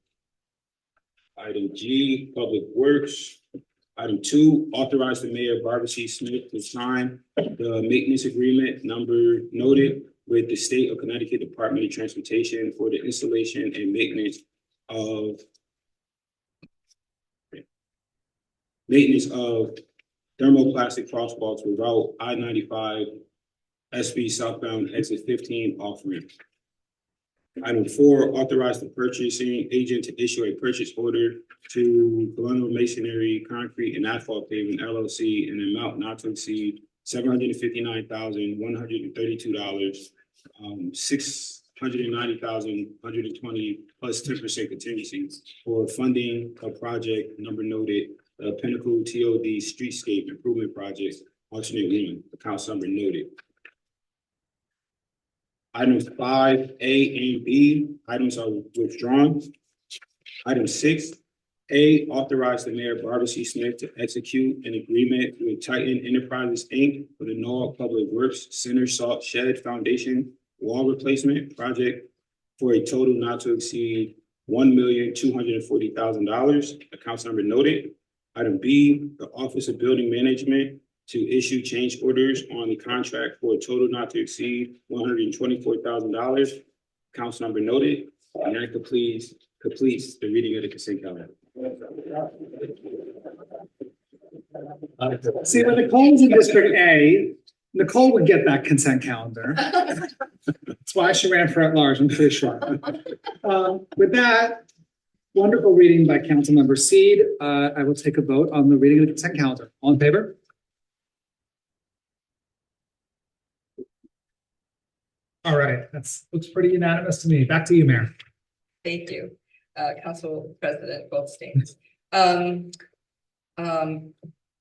Item G, Public Works. Item 2, authorize the mayor, Barbara C. Smith, to sign the maintenance agreement number noted with the State of Connecticut Department of Transportation for the installation and maintenance of thermoplastic crosswalks with Route I-95 SB southbound exit 15 off ramp. Item 4, authorize the purchasing agent to issue a purchase order to Colonial Masonry Concrete and Asphalt Paving LLC in an amount not to exceed $759,132, $690,120 plus 10% contingency for funding a project number noted, Pinnacle TOD Streetscape Improvement Project, alternate 1, account number noted. Items 5A and B, items are withdrawn. Item 6A, authorize the mayor, Barbara C. Smith, to execute an agreement with Titan Enterprises, Inc. for the Norwalk Public Works Center Salt Shed Foundation Wall Replacement Project for a total not to exceed $1,240,000, account number noted. Item B, the Office of Building Management to issue change orders on the contract for a total not to exceed $124,000. Council number noted, and that completes the reading of the consent calendar. See, when Nicole was in District A, Nicole would get that consent calendar. That's why she ran for at large, I'm pretty sure. With that, wonderful reading by Councilmember Seed. I will take a vote on the reading of the consent calendar. All in favor? All right, looks pretty unanimous to me. Back to you, Mayor. Thank you, Council President Goldstein.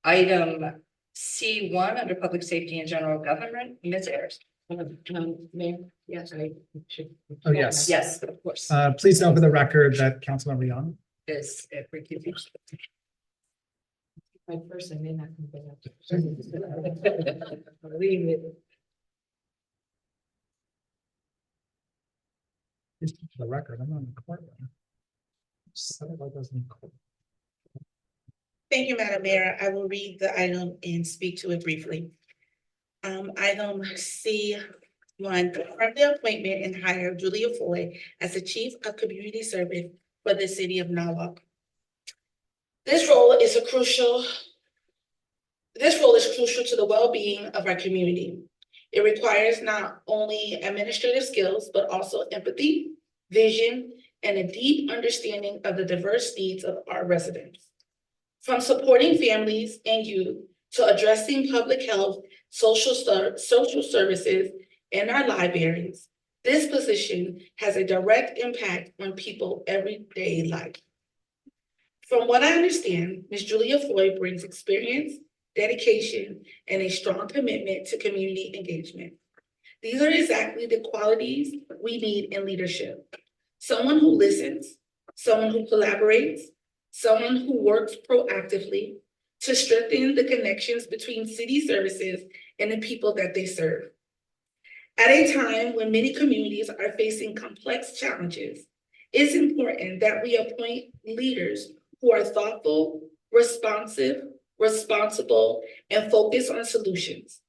Item C1 under Public Safety and General Government, Ms. Ayers. Mayor, yes, I should. Oh, yes. Yes, of course. Please note for the record that Councilmember Young. Is recusing. My person may not come back. Leave it. Please keep the record. I'm not in court. Said it like I was in court. Thank you, Madam Mayor. I will read the item and speak to it briefly. Item C1, confirm the appointment and hire of Julia Foy as the Chief of Community Service for the City of Norwalk. This role is crucial to the well-being of our community. It requires not only administrative skills, but also empathy, vision, and a deep understanding of the diverse needs of our residents. From supporting families and youth to addressing public health, social services, and our libraries, this position has a direct impact on people's everyday life. From what I understand, Ms. Julia Foy brings experience, dedication, and a strong commitment to community engagement. These are exactly the qualities we need in leadership. Someone who listens, someone who collaborates, someone who works proactively to strengthen the connections between city services and the people that they serve. At a time when many communities are facing complex challenges, it's important that we appoint leaders who are thoughtful, responsive, responsible, and focused on solutions.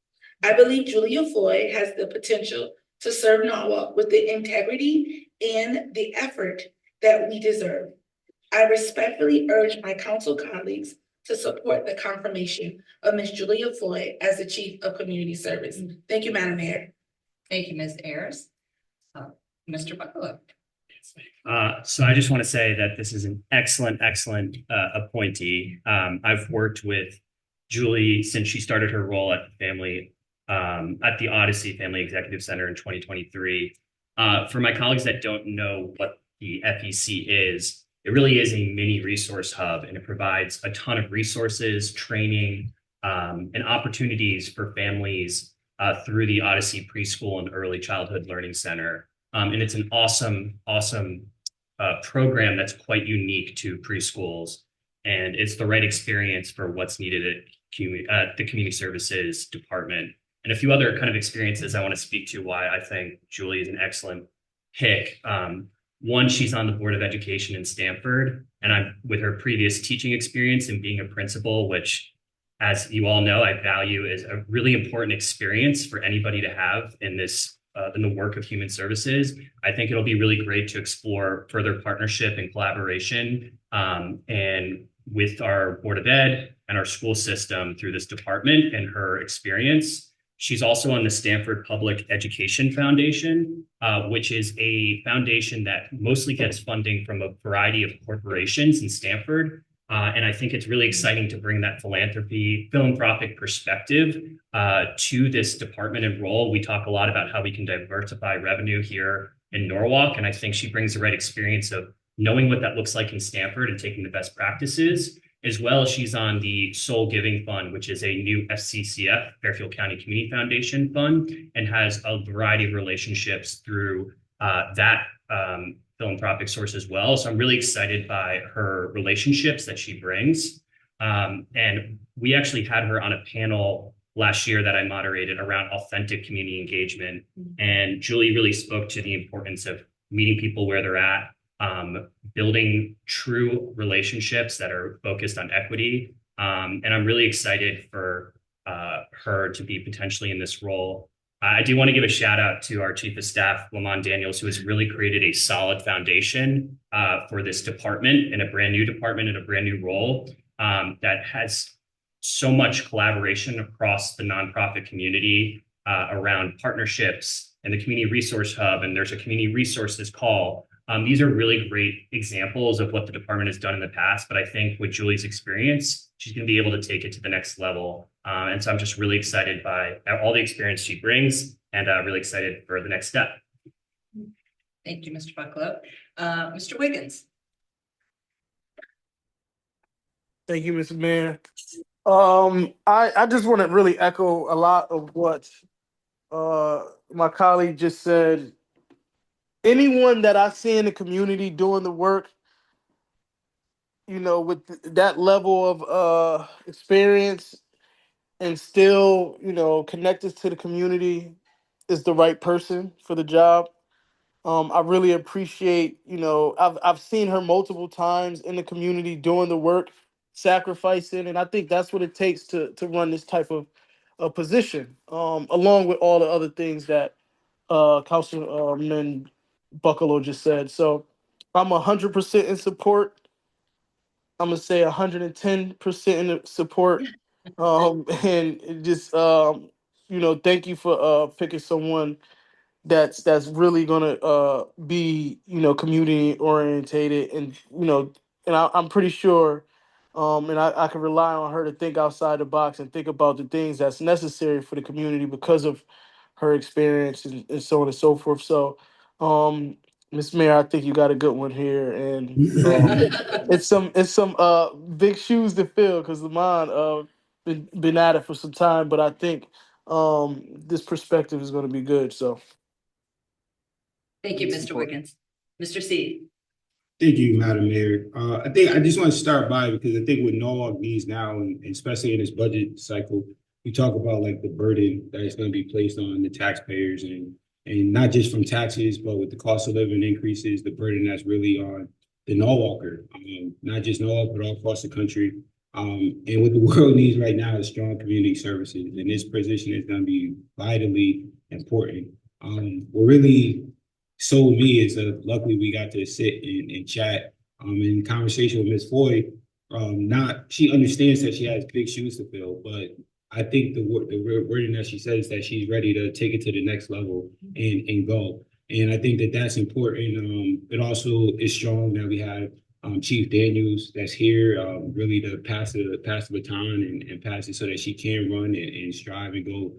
I believe Julia Foy has the potential to serve Norwalk with the integrity and the effort that we deserve. I respectfully urge my council colleagues to support the confirmation of Ms. Julia Foy as the Chief of Community Service. Thank you, Madam Mayor. Thank you, Ms. Ayers. Mr. Buckalow. So I just want to say that this is an excellent appointee. I've worked with Julie since she started her role at the Odyssey Family Executive Center in 2023. For my colleagues that don't know what the FEC is, it really is a mini resource hub, and it provides a ton of resources, training, and opportunities for families through the Odyssey Preschool and Early Childhood Learning Center. And it's an awesome program that's quite unique to preschools, and it's the right experience for what's needed at the Community Services Department. And a few other kind of experiences I want to speak to why I think Julie is an excellent pick. One, she's on the Board of Education in Stanford, and I'm with her previous teaching experience and being a principal, which, as you all know, I value is a really important experience for anybody to have in this in the work of human services. I think it'll be really great to explore further partnership and collaboration and with our Board of Ed and our school system through this department and her experience. She's also on the Stanford Public Education Foundation, which is a foundation that mostly gets funding from a variety of corporations in Stanford. And I think it's really exciting to bring that philanthropic perspective to this department and role. We talk a lot about how we can diversify revenue here in Norwalk, and I think she brings the right experience of knowing what that looks like in Stanford and taking the best practices, as well as she's on the Soul Giving Fund, which is a new FCCF, Fairfield County Community Foundation fund, and has a variety of relationships through that philanthropic source as well. So I'm really excited by her relationships that she brings. And we actually had her on a panel last year that I moderated around authentic community engagement. And Julie really spoke to the importance of meeting people where they're at, building true relationships that are focused on equity. And I'm really excited for her to be potentially in this role. I do want to give a shout out to our Chief of Staff, Lamont Daniels, who has really created a solid foundation for this department, and a brand new department and a brand new role that has so much collaboration across the nonprofit community around partnerships and the Community Resource Hub, and there's a Community Resources Call. These are really great examples of what the department has done in the past, but I think with Julie's experience, she's going to be able to take it to the next level. And so I'm just really excited by all the experience she brings, and really excited for the next step. Thank you, Mr. Bucklow. Mr. Wiggins. Thank you, Mr. Mayor. I just want to really echo a lot of what my colleague just said. Anyone that I see in the community doing the work, you know, with that level of experience and still, you know, connected to the community is the right person for the job. I really appreciate, you know, I've seen her multiple times in the community doing the work, sacrificing, and I think that's what it takes to run this type of position, along with all the other things that Councilman Buckalow just said. So I'm 100% in support. I'm gonna say 110% in support. And just you know, thank you for picking someone that's really gonna be, you know, community orientated, and you know, and I'm pretty sure and I can rely on her to think outside the box and think about the things that's necessary for the community because of her experience and so on and so forth. So Ms. Mayor, I think you got a good one here, and it's some big shoes to fill because Lamont been at it for some time, but I think this perspective is going to be good. So Thank you, Mr. Wiggins. Mr. C. Thank you, Madam Mayor. I think I just want to start by, because I think what Norwalk needs now, and especially in this budget cycle, we talk about like the burden that is going to be placed on the taxpayers, and not just from taxes, but with the cost of living increases, the burden that's really on the Norwalker, not just Norwalk, but all across the country. And what the world needs right now is strong community services, and this position is going to be vitally important. What really sold me is that luckily we got to sit and chat in conversation with Ms. Foy. She understands that she has big shoes to fill, but I think the wording that she says is that she's ready to take it to the next level and go. And I think that that's important. It also is strong that we have Chief Daniels that's here, really to pass the baton and pass it so that she can run and strive and go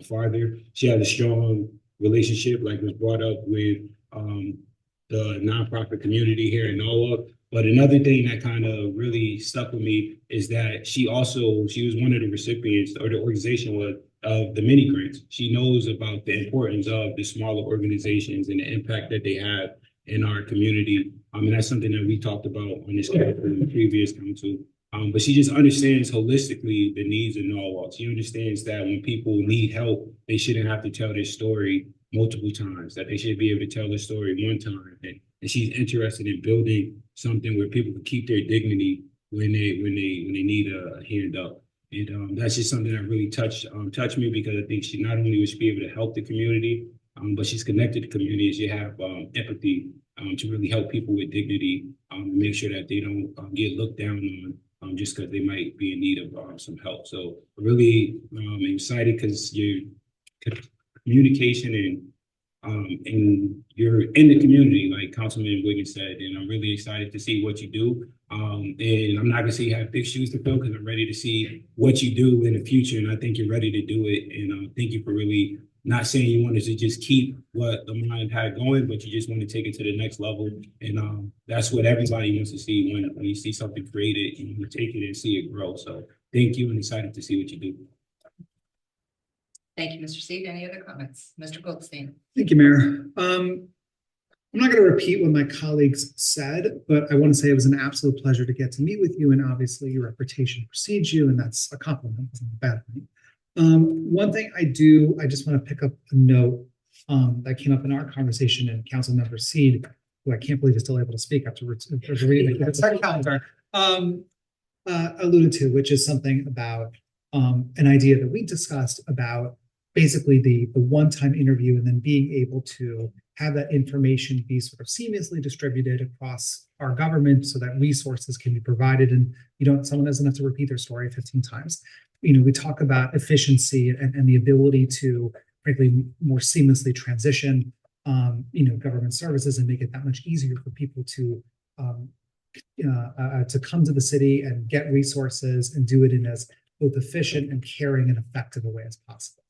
farther. She has a strong relationship, like was brought up, with the nonprofit community here in Norwalk. But another thing that kind of really stuck with me is that she was one of the recipients, or the organization was, of the mini grants. She knows about the importance of the smaller organizations and the impact that they have in our community. And that's something that we talked about on this council in the previous council. But she just understands holistically the needs of Norwalk. She understands that when people need help, they shouldn't have to tell their story multiple times, that they should be able to tell their story one time. And she's interested in building something where people can keep their dignity when they need a hand up. And that's just something that really touched me, because I think she not only would she be able to help the community, but she's connected to communities. You have empathy to really help people with dignity, and make sure that they don't get looked down on just because they might be in need of some help. So really excited because your communication and you're in the community, like Councilman Wiggins said, and I'm really excited to see what you do. And I'm not gonna say you have big shoes to fill, because I'm ready to see what you do in the future, and I think you're ready to do it. And thank you for really not saying you wanted to just keep what the mind had going, but you just want to take it to the next level. And that's what everybody wants to see when you see something created, and you take it and see it grow. So thank you, and excited to see what you do. Thank you, Mr. Seed. Any other comments? Mr. Goldstein. Thank you, Mayor. I'm not going to repeat what my colleagues said, but I want to say it was an absolute pleasure to get to meet with you, and obviously your reputation precedes you, and that's a compliment, it's not a bad thing. One thing I just want to pick up a note that came up in our conversation, and Councilmember Seed who I can't believe is still able to speak afterwards, reading the consent calendar, alluded to, which is something about an idea that we discussed about basically the one-time interview and then being able to have that information be sort of seamlessly distributed across our government so that resources can be provided and someone doesn't have to repeat their story 15 times. We talk about efficiency and the ability to, frankly, more seamlessly transition, government services and make it that much easier for people to come to the city and get resources and do it in as both efficient and caring and effective a way as possible.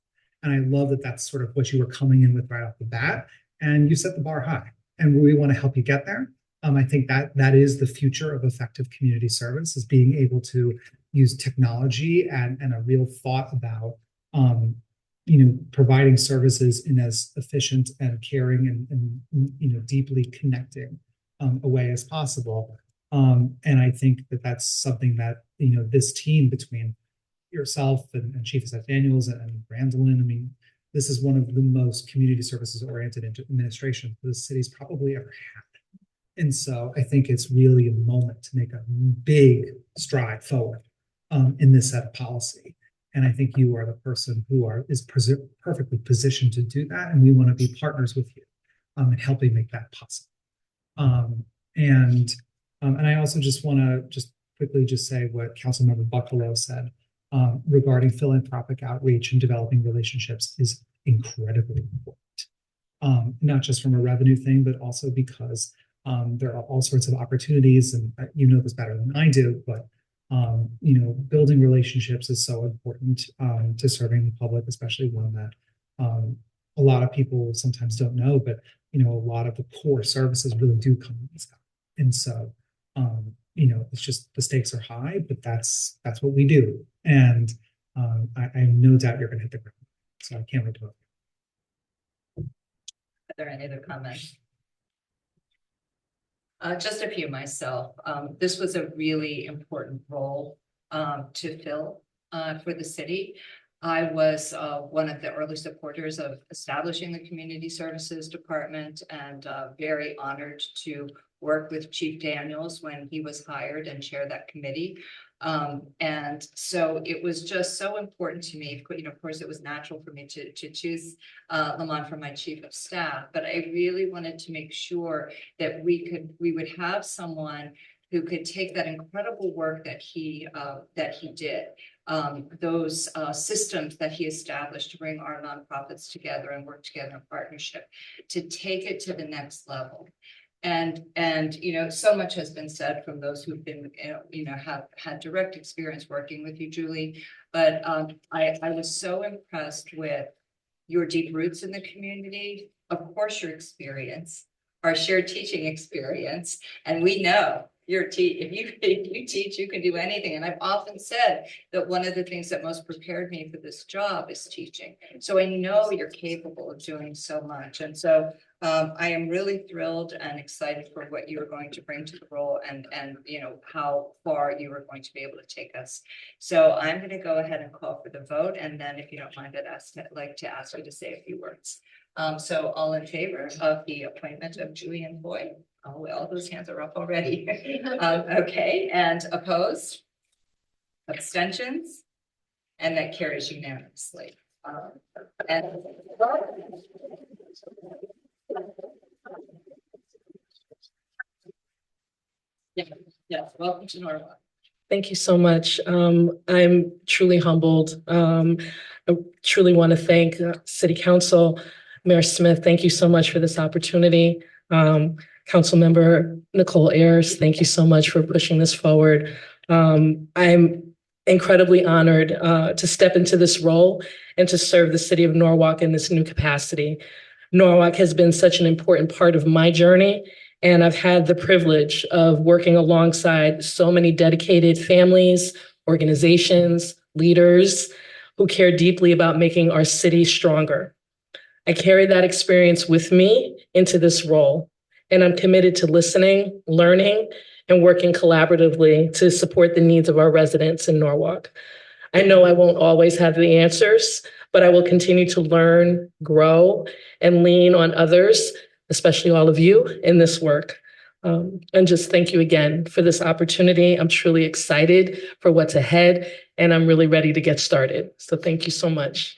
And I love that that's sort of what you were coming in with right off the bat. And you set the bar high, and we want to help you get there. I think that is the future of effective community service, is being able to use technology and a real thought about, providing services in as efficient and caring and deeply connecting a way as possible. And I think that that's something that, this team between yourself and Chief Seth Daniels and Brandolin, this is one of the most community services oriented administration the city's probably ever had. And so I think it's really a moment to make a big stride forward in this set of policy. And I think you are the person who is perfectly positioned to do that. And we want to be partners with you in helping make that possible. And I also just want to quickly say what Councilmember Buccalow said regarding philanthropic outreach and developing relationships is incredibly important. Not just from a revenue thing, but also because there are all sorts of opportunities, and you know this better than I do, but building relationships is so important to serving the public, especially one that a lot of people sometimes don't know, but a lot of the core services really do come from this guy. And so it's just the stakes are high, but that's what we do. And I have no doubt you're going to hit the ground. So I can't wait to vote. Are there any other comments? Just a few myself. This was a really important role to fill for the city. I was one of the early supporters of establishing the Community Services Department, and very honored to work with Chief Daniels when he was hired and chair that committee. And so it was just so important to me. Of course, it was natural for me to choose Lamont for my chief of staff, but I really wanted to make sure that we would have someone who could take that incredible work that he did, those systems that he established to bring our nonprofits together and work together in partnership, to take it to the next level. And so much has been said from those who've been, have had direct experience working with you, Julie. But I was so impressed with your deep roots in the community, of course, your experience, our shared teaching experience, and we know if you teach, you can do anything. And I've often said that one of the things that most prepared me for this job is teaching. So I know you're capable of doing so much. And so I am really thrilled and excited for what you are going to bring to the role, and how far you are going to be able to take us. So I'm going to go ahead and call for the vote, and then if you don't mind, I'd like to ask you to say a few words. So all in favor of the appointment of Julian Boyd? Oh, all those hands are up already. Okay, and opposed? Abstentions? And that carries unanimously. Yes, welcome to Norwalk. Thank you so much. I'm truly humbled. I truly want to thank City Council, Mayor Smith. Thank you so much for this opportunity. Councilmember Nicole Ayers, thank you so much for pushing this forward. I'm incredibly honored to step into this role and to serve the city of Norwalk in this new capacity. Norwalk has been such an important part of my journey, and I've had the privilege of working alongside so many dedicated families, organizations, leaders who care deeply about making our city stronger. I carry that experience with me into this role, and I'm committed to listening, learning, and working collaboratively to support the needs of our residents in Norwalk. I know I won't always have the answers, but I will continue to learn, grow, and lean on others especially all of you in this work. And just thank you again for this opportunity. I'm truly excited for what's ahead, and I'm really ready to get started. So thank you so much.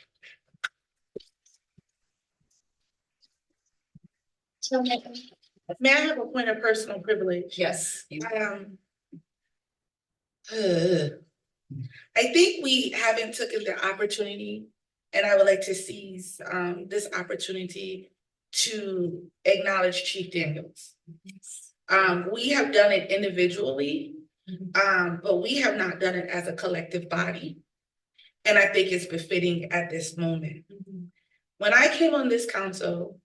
May I have a point of personal privilege? Yes. I think we haven't taken the opportunity, and I would like to seize this opportunity to acknowledge Chief Daniels. We have done it individually, but we have not done it as a collective body. And I think it's befitting at this moment. When I came on this council,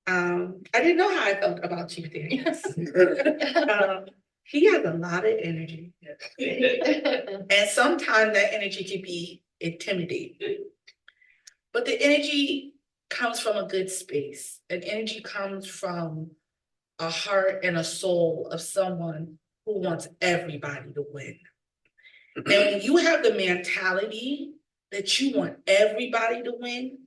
I didn't know how I felt about Chief Daniels. He has a lot of energy. And sometimes that energy can be intimidating. But the energy comes from a good space. And energy comes from a heart and a soul of someone who wants everybody to win. And when you have the mentality that you want everybody to win,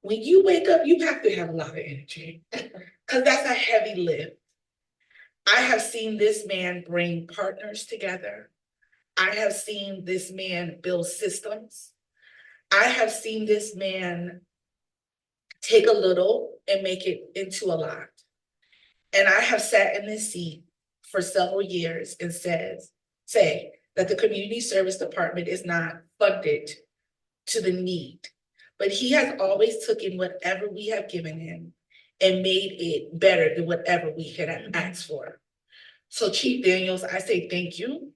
when you wake up, you have to have a lot of energy because that's a heavy lift. I have seen this man bring partners together. I have seen this man build systems. I have seen this man take a little and make it into a lot. And I have sat in this seat for several years and say that the community service department is not funded to the need, but he has always taken whatever we have given him and made it better than whatever we had asked for. So Chief Daniels, I say thank you.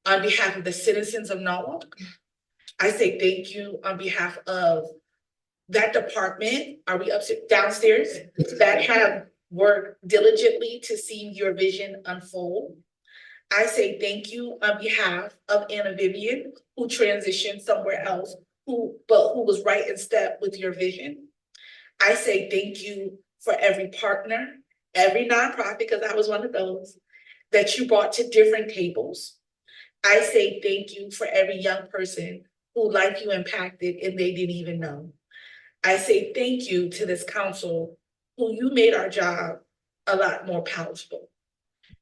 On behalf of the citizens of Norwalk, I say thank you on behalf of that department, are we upstairs, downstairs, that have worked diligently to see your vision unfold. I say thank you on behalf of Anna Vivian, who transitioned somewhere else, who was right in step with your vision. I say thank you for every partner, every nonprofit, because I was one of those, that you brought to different tables. I say thank you for every young person who like you impacted and they didn't even know. I say thank you to this council who you made our job a lot more palatable.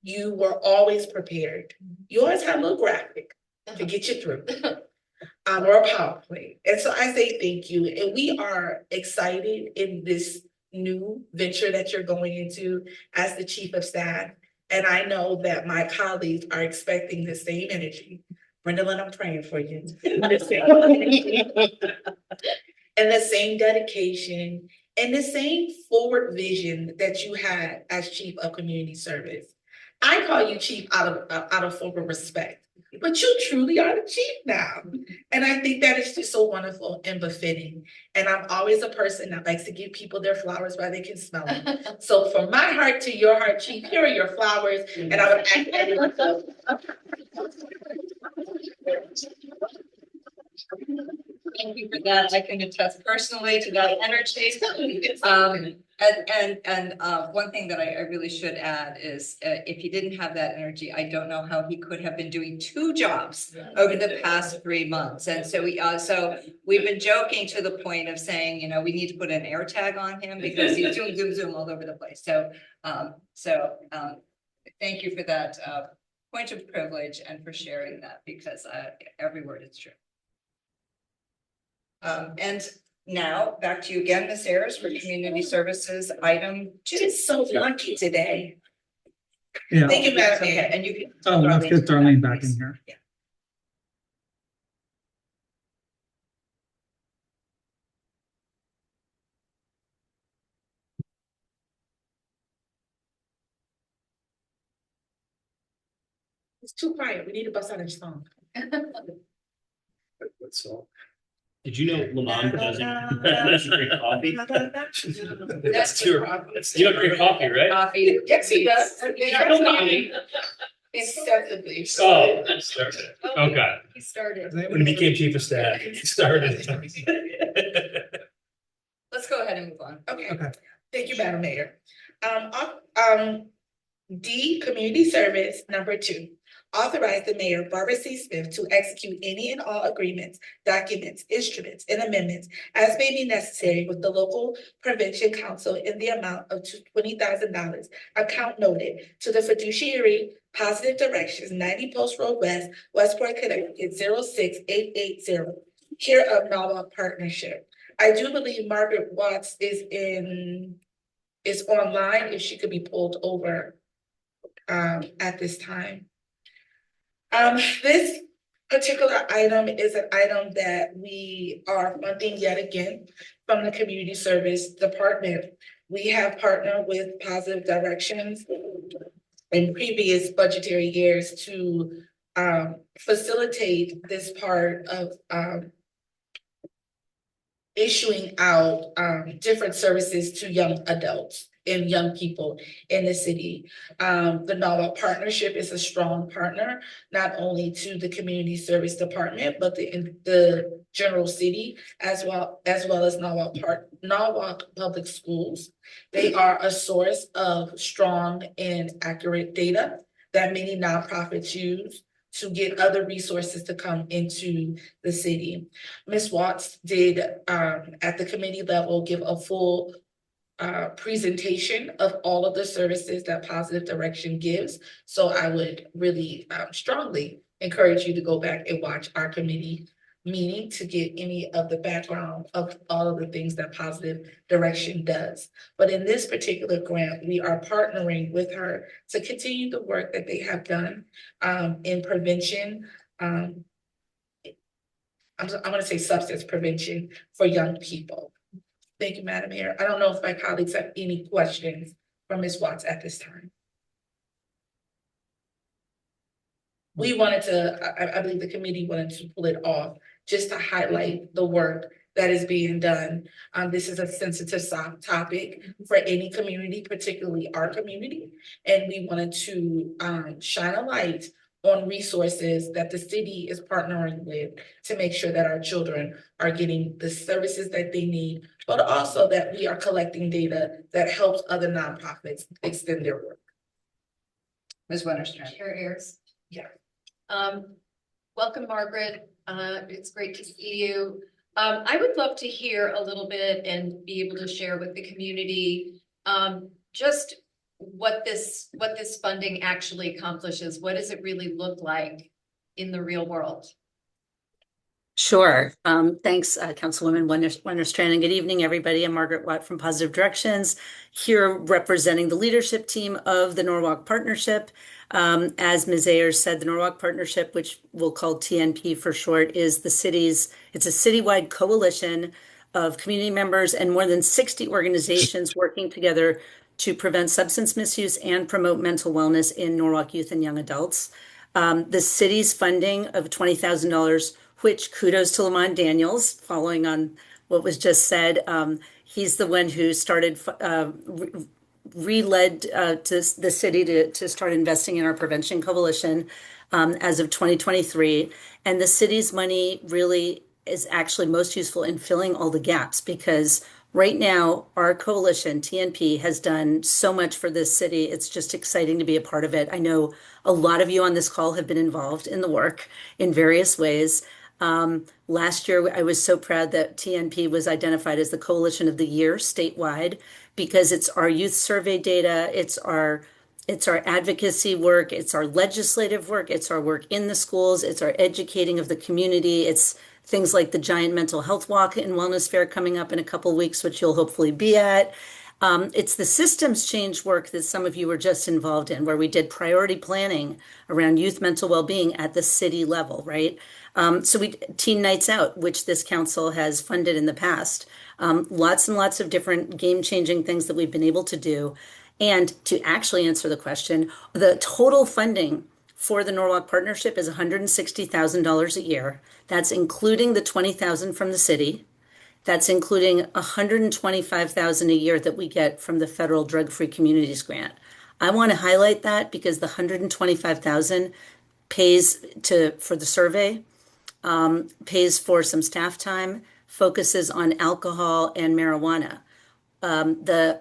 You were always prepared. You always had a little graphic to get you through. Or a PowerPoint. And so I say thank you. And we are excited in this new venture that you're going into as the chief of staff. And I know that my colleagues are expecting the same energy. Brenda, I'm praying for you. And the same dedication and the same forward vision that you had as chief of community service. I call you chief out of former respect, but you truly are the chief now. And I think that is just so wonderful and befitting. And I'm always a person that likes to give people their flowers while they can smell them. So from my heart to your heart, chief, here are your flowers. And I would ask everyone to Thank you for that. I can attest personally to that energy. One thing that I really should add is if he didn't have that energy, I don't know how he could have been doing 2 jobs over the past 3 months. And so we've been joking to the point of saying, you know, we need to put an air tag on him because he's doing zoom all over the place. So thank you for that point of privilege and for sharing that because every word is true. And now back to you again, Ms. Ayers, for community services item 2. Just so lucky today. Yeah. Thank you, Madam Okay, Mayor. and you can. Oh, let's get Darlene back in here. Yeah. It's too quiet. We need to bust out a song. So Did you know Lamont doesn't drink coffee? That's You don't drink coffee, right? Coffee. Yes, he does. Excessively. Oh, that started. Okay. He started. When he became chief of staff, he started. Let's go ahead and move on. Okay. Okay. Thank you, Madam Mayor. D, community service, number 2. Authorize the mayor, Barbara C. Smith, to execute any and all agreements, documents, instruments, and amendments as may be necessary with the local prevention council in the amount of $20,000, account noted, to the fiduciary Positive Directions, 90 Post Road West, Westport, Connecticut, 06880, care of Norwalk Partnership. I do believe Margaret Watts is online, if she could be pulled over at this time. This particular item is an item that we are funding yet again from the Community Service Department. We have partnered with Positive Directions in previous budgetary years to facilitate this part of issuing out different services to young adults and young people in the city. The Norwalk Partnership is a strong partner, not only to the Community Service Department, but the general city, as well as Norwalk Public Schools. They are a source of strong and accurate data that many nonprofits use to get other resources to come into the city. Ms. Watts did, at the committee level, give a full presentation of all of the services that Positive Direction gives. So I would really strongly encourage you to go back and watch our committee meeting to get any of the background of all of the things that Positive Direction does. But in this particular grant, we are partnering with her to continue the work that they have done in prevention. I'm going to say substance prevention for young people. Thank you, Madam Mayor. I don't know if my colleagues have any questions for Ms. Watts at this time. We wanted to, I believe the committee wanted to pull it off just to highlight the work that is being done. This is a sensitive topic for any community, particularly our community. And we wanted to shine a light on resources that the city is partnering with to make sure that our children are getting the services that they need, but also that we are collecting data that helps other nonprofits extend their work. Ms. Winterstrand. Chair Ayers. Yeah. Welcome, Margaret. It's great to see you. I would love to hear a little bit and be able to share with the community just what this funding actually accomplishes. What does it really look like in the real world? Sure. Thanks, Councilwoman Winterstrand, and good evening, everybody. I'm Margaret Watt from Positive Directions, here representing the leadership team of the Norwalk Partnership. As Ms. Ayers said, the Norwalk Partnership, which we'll call TNP for short, it's a citywide coalition of community members and more than 60 organizations working together to prevent substance misuse and promote mental wellness in Norwalk youth and young adults. The city's funding of $20,000, which kudos to Lamont Daniels, following on what was just said. He's the one who started, reled to the city to start investing in our prevention coalition as of 2023. And the city's money really is actually most useful in filling all the gaps, because right now our coalition, TNP, has done so much for this city. It's just exciting to be a part of it. I know a lot of you on this call have been involved in the work in various ways. Last year, I was so proud that TNP was identified as the Coalition of the Year statewide, because it's our youth survey data, it's our advocacy work, it's our legislative work, it's our work in the schools, it's our educating of the community, it's things like the giant mental health walk and wellness fair coming up in a couple of weeks, which you'll hopefully be at. It's the systems change work that some of you were just involved in, where we did priority planning around youth mental well-being at the city level, right? So we Teen Nights Out, which this council has funded in the past. Lots and lots of different game-changing things that we've been able to do. And to actually answer the question, the total funding for the Norwalk Partnership is $160,000 a year. That's including the $20,000 from the city. That's including $125,000 a year that we get from the federal Drug-Free Communities Grant. I want to highlight that because the $125,000 pays for the survey, pays for some staff time, focuses on alcohol and marijuana. The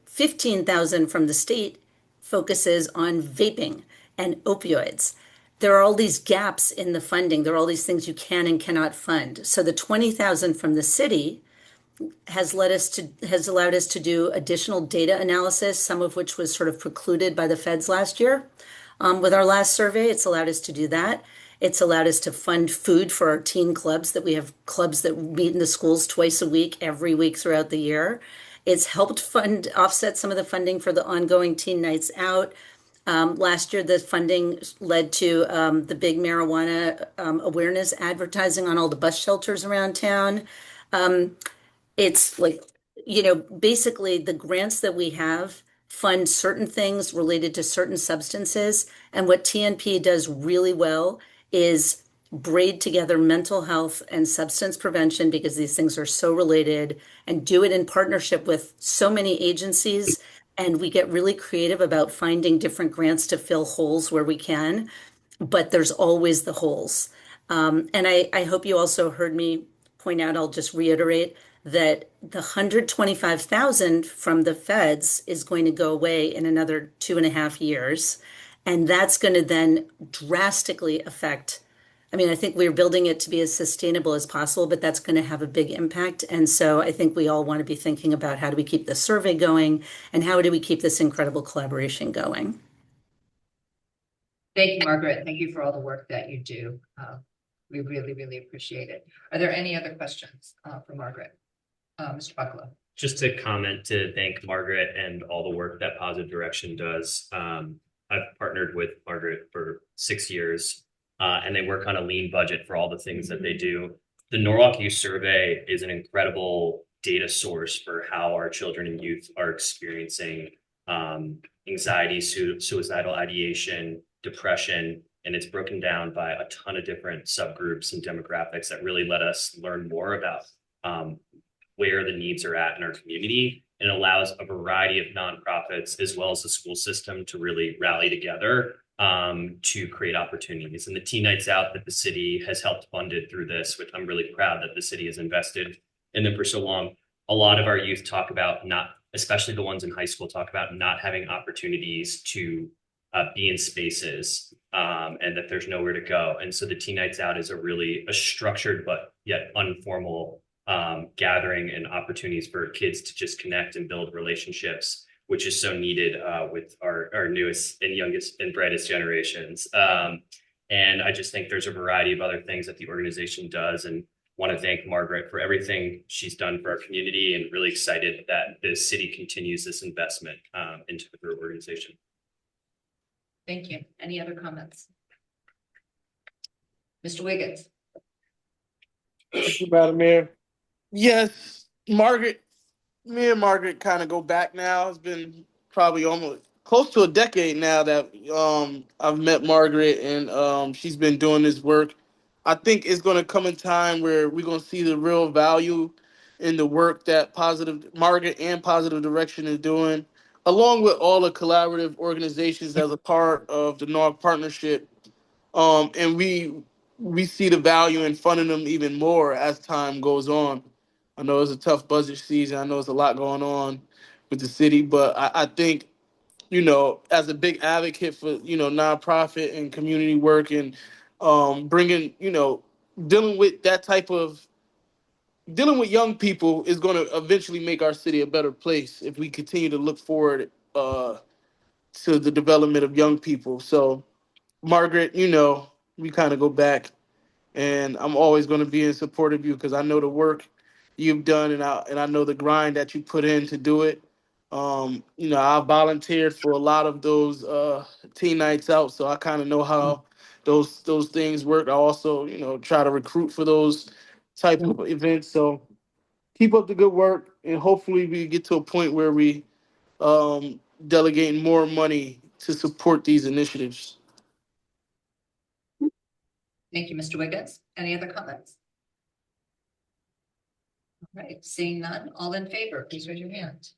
$15,000 from the state focuses on vaping and opioids. there are all these gaps in the funding. There are all these things you can and cannot fund. So the 20,000 from the city has allowed us to do additional data analysis, some of which was sort of precluded by the feds last year. With our last survey, it's allowed us to do that. It's allowed us to fund food for our teen clubs, that we have clubs that meet in the schools twice a week, every week throughout the year. It's helped offset some of the funding for the ongoing Teen Nights Out. Last year, the funding led to the big marijuana awareness advertising on all the bus shelters around town. It's like, basically the grants that we have fund certain things related to certain substances. And what TNP does really well is braid together mental health and substance prevention, because these things are so related, and do it in partnership with so many agencies. And we get really creative about finding different grants to fill holes where we can, but there's always the holes. And I hope you also heard me point out, I'll just reiterate, that the 125,000 from the feds is going to go away in another 2.5 years. And that's going to then drastically affect, I think we're building it to be as sustainable as possible, but that's going to have a big impact. And so I think we all want to be thinking about, how do we keep the survey going, and how do we keep this incredible collaboration going? Thank you, Margaret. Thank you for all the work that you do. We really, really appreciate it. Are there any other questions for Margaret? Mr. Bucklow. Just to comment to thank Margaret and all the work that Positive Direction does. I've partnered with Margaret for 6 years, and they work on a lean budget for all the things that they do. The Norwalk Youth Survey is an incredible data source for how our children and youth are experiencing anxiety, suicidal ideation, depression, and it's broken down by a ton of different subgroups and demographics that really let us learn more about where the needs are at in our community, and allows a variety of nonprofits as well as the school system to really rally together to create opportunities. And the Teen Nights Out that the city has helped funded through this, which I'm really proud that the city has invested in them for so long. A lot of our youth talk about especially the ones in high school, talk about not having opportunities to be in spaces and that there's nowhere to go. And so the Teen Nights Out is a structured but yet informal gathering and opportunities for kids to just connect and build relationships, which is so needed with our newest and youngest and brightest generations. And I just think there's a variety of other things that the organization does, and want to thank Margaret for everything she's done for our community, and really excited that the city continues this investment into the organization. Thank you. Any other comments? Mr. Wiggins. Thank you, Madam Mayor. Yes, me and Margaret kind of go back now. It's been probably almost close to a decade now that I've met Margaret, and she's been doing this work. I think it's going to come a time where we're going to see the real value in the work that Margaret and Positive Direction is doing, along with all the collaborative organizations as a part of the Norwalk Partnership. And we see the value in funding them even more as time goes on. I know it's a tough budget season. I know it's a lot going on with the city, but I think, as a big advocate for, nonprofit and community work, and bringing, dealing with young people is going to eventually make our city a better place if we continue to look forward to the development of young people. So, Margaret, we kind of go back, and I'm always going to be in support of you because I know the work you've done, and I know the grind that you put in to do it. I volunteered for a lot of those Teen Nights Out, so I kind of know how those things work. I also, try to recruit for those type of events. So keep up the good work, and hopefully we get to a point where we delegating more money to support these initiatives. Thank you, Mr. Wiggins. Any other comments? All right, seeing none, all in favor, please raise your hand.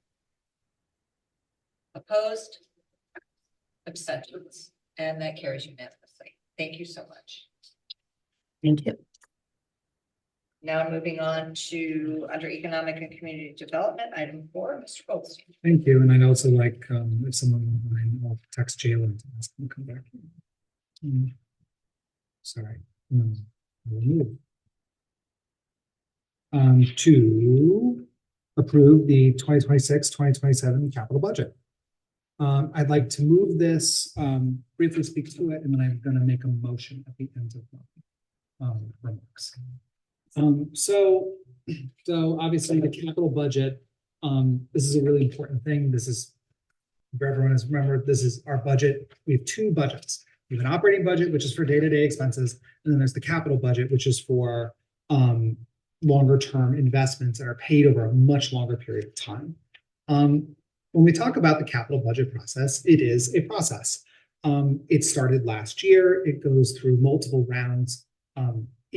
Opposed? Abstentions? And that carries unanimously. Thank you so much. Thank you. Now moving on to under Economic and Community Development, item 4, Mr. Goldstein. Thank you. And I'd also like, if someone wouldn't mind, I'll text Jalen to ask him to come back. sorry. We'll move. To approve the 2026-2027 capital budget. I'd like to move this, briefly speak to it, and then I'm going to make a motion at the end of my remarks. So obviously the capital budget, this is a really important thing. This is, for everyone has remembered, this is our budget. We have two budgets. We have an operating budget, which is for day-to-day expenses, and then there's the capital budget, which is for longer term investments that are paid over a much longer period of time. When we talk about the capital budget process, it is a process. It started last year. It goes through multiple rounds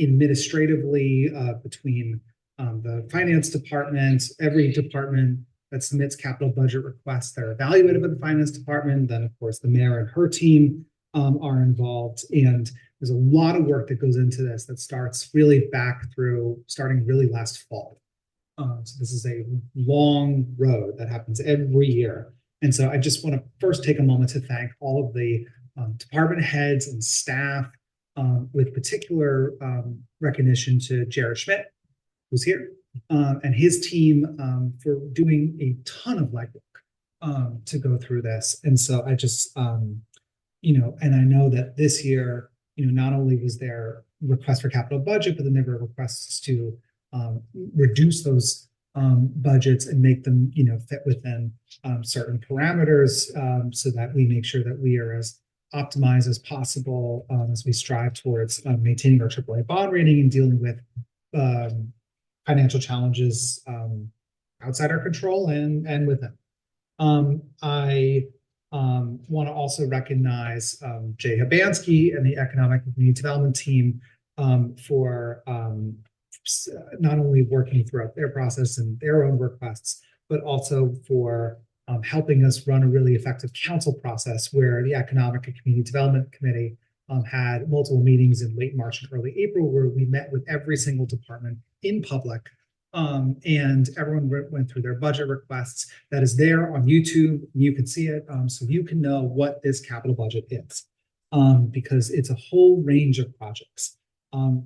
administratively between the finance department, every department that submits capital budget requests that are evaluated by the finance department. Then, of course, the mayor and her team are involved. And there's a lot of work that goes into this that starts really starting really last fall. So this is a long road that happens every year. And so I just want to first take a moment to thank all of the department heads and staff, with particular recognition to Jared Schmidt, who's here, and his team for doing a ton of legwork to go through this. And so I just, and I know that this year, not only was there request for capital budget, but then there were requests to reduce those budgets and make them, fit within certain parameters, so that we make sure that we are as optimized as possible as we strive towards maintaining our AAA bond rating and dealing with financial challenges outside our control and within. I want to also recognize Jay Habansky and the Economic and Community Development team for not only working throughout their process and their own requests, but also for helping us run a really effective council process where the Economic and Community Development Committee had multiple meetings in late March and early April where we met with every single department in public. And everyone went through their budget requests. That is there on YouTube. You can see it, so you can know what this capital budget is, because it's a whole range of projects.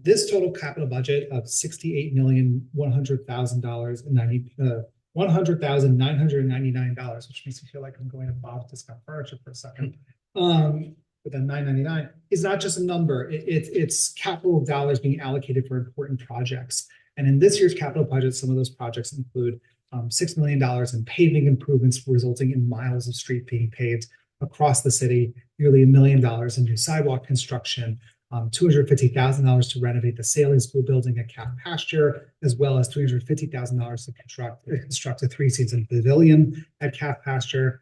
This total capital budget of $68,100,999, which makes me feel like I'm going to Bob's Discount Furniture for a second. But then $999 is not just a number. It's capital dollars being allocated for important projects. And in this year's capital budget, some of those projects include $6 million in paving improvements, resulting in miles of street being paved across the city, nearly $1 million in new sidewalk construction, $250,000 to renovate the Sailing School building at Calf Pasture, as well as $350,000 to construct a 3-season pavilion at Calf Pasture,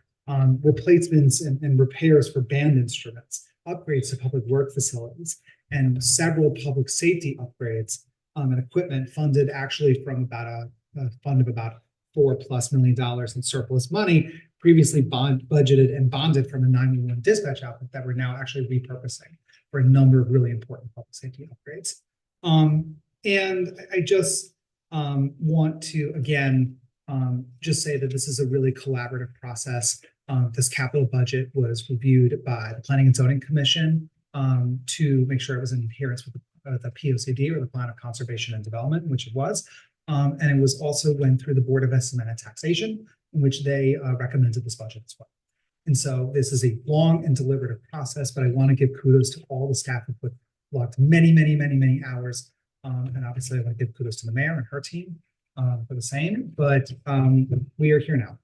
replacements and repairs for band instruments, upgrades to public work facilities, and several public safety upgrades and equipment funded actually from about a fund of about $4+ million in surplus money previously budgeted and bonded from a 911 dispatch outfit that we're now actually repurposing for a number of really important public safety upgrades. And I just want to, again, just say that this is a really collaborative process. This capital budget was reviewed by the Planning and Zoning Commission to make sure it was in adherence with the POCD, or the Plan of Conservation and Development, which it was. And it was also went through the Board of Estimate and Taxation, in which they recommended this budget as well. And so this is a long and deliberative process, but I want to give kudos to all the staff who logged many hours. And obviously I want to give kudos to the mayor and her team for the same, but we are here now.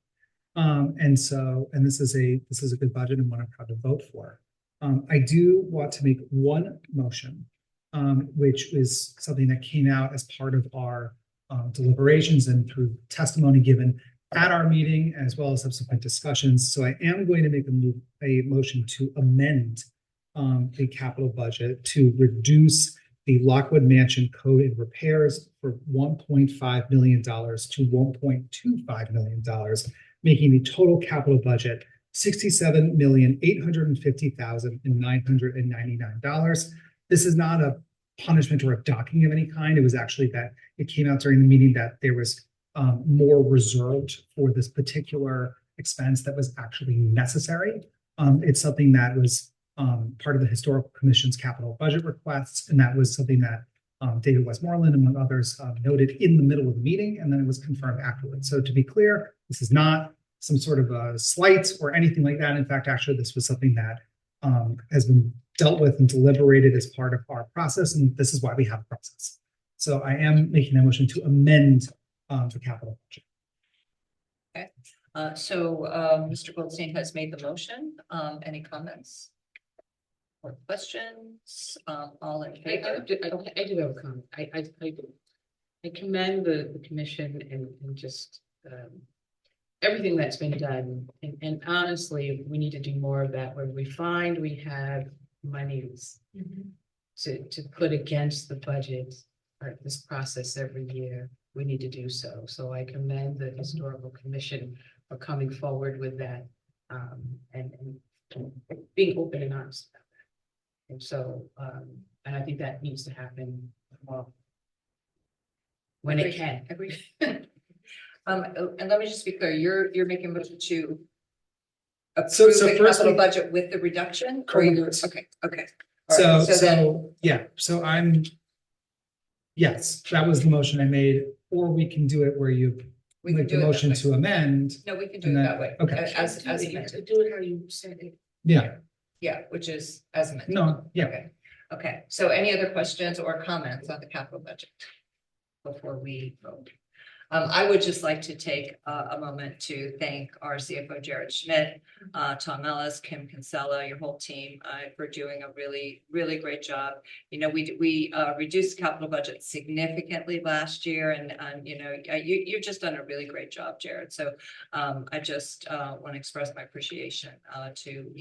And this is a good budget and one I'm proud to vote for. I do want to make one motion, which is something that came out as part of our deliberations and through testimony given at our meeting, as well as subsequent discussions. So I am going to make a motion to amend the capital budget to reduce the Lockwood Mansion code and repairs for $1.5 million to $1.25 million, making the total capital budget $67,850,999. This is not a punishment or a docking of any kind. It was actually that it came out during the meeting that there was more reserved for this particular expense that was actually necessary. It's something that was part of the Historical Commission's capital budget requests, and that was something that David Westmoreland, among others, noted in the middle of the meeting, and then it was confirmed afterwards. So to be clear, this is not some sort of a slight or anything like that. In fact, actually, this was something that has been dealt with and deliberated as part of our process, and this is why we have a process. So I am making a motion to amend the capital budget. Okay, Mr. Goldstein has made the motion. Any comments or questions? All in favor? I do have a comment. I commend the commission and just everything that's been done. And honestly, we need to do more of that where we find we have monies to put against the budget or this process every year. We need to do so. So I commend the Historical Commission for coming forward with that and being open and honest about that. And so, and I think that needs to happen well when it can. Agreed. And let me just be clear, you're making a motion to approve So the first capital we- budget with the reduction? Or you- Correct. Okay, okay. All right, So yes, that was the motion I made, or we can do it where you We can make the do it that motion way. to amend. No, we can do and it then- that way. Okay. As amended. Do it how you said it. Yeah, Yeah, which is as amended. no, yeah. Okay, okay. So any other questions or comments on the capital budget before we vote? I would just like to take a moment to thank our CFO Jared Schmidt, Tom Ellis, Kim Kinsella, your whole team for doing a really, really great job. You know, we reduced the capital budget significantly last year, and you know, you've just done a really great job, Jared. So I just want to express my appreciation to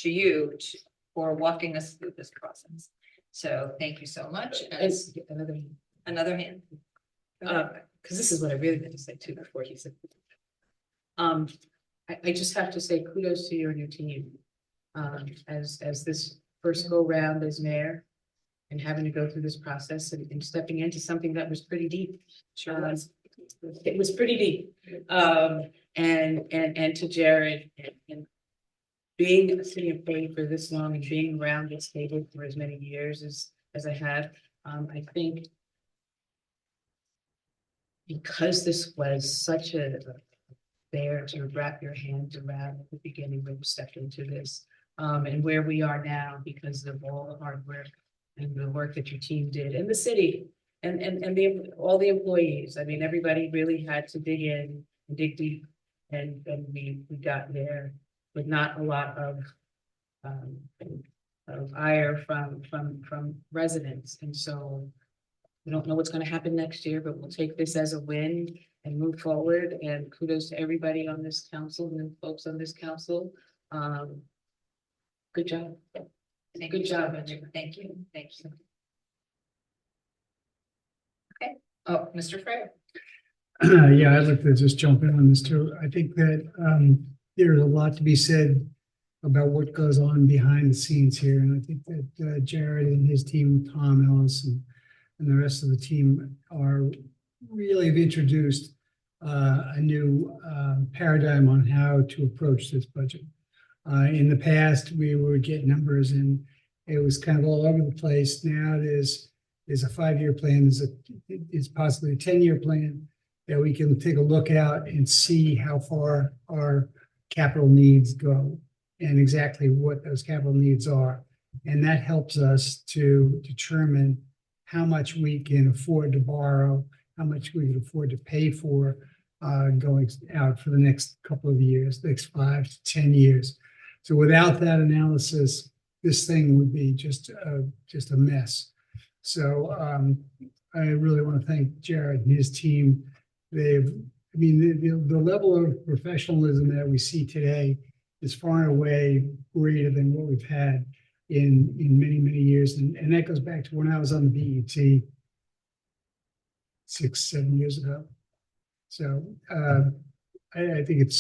you for walking us through this process. So thank you so much. And another hand. Because this is what I really meant to say too before he said. I just have to say kudos to you and your team. As this first go round as mayor and having to go through this process and stepping into something that was pretty deep. Sure was. It was pretty deep. And to Jared and being a city employee for this long and being around this table for as many years as I have, I think because this was such a bear to wrap your hands around at the beginning when you stepped into this, and where we are now because of all the hard work and the work that your team did and the city and all the employees. I mean, everybody really had to dig in and dig deep, and we got there with not a lot of ire from residents, and so. We don't know what's going to happen next year, but we'll take this as a win and move forward. And kudos to everybody on this council and the folks on this council. Good job. Good job. Thank you. Thank you. Okay. Oh, Mr. Frey. Yeah, I'd like to just jump in on this too. I think that there's a lot to be said about what goes on behind the scenes here. And I think that Jared and his team, Tom Ellis and the rest of the team really have introduced a new paradigm on how to approach this budget. In the past, we would get numbers and it was kind of all over the place. Now there's a 5-year plan, there's possibly a 10-year plan that we can take a look at and see how far our capital needs go and exactly what those capital needs are. And that helps us to determine how much we can afford to borrow, how much we can afford to pay for going out for the next couple of years, next 5 to 10 years. So without that analysis, this thing would be just a mess. So I really want to thank Jared and his team. The level of professionalism that we see today is far and away greater than what we've had in many, many years. And that goes back to when I was on the BET 6-7 years ago. So I think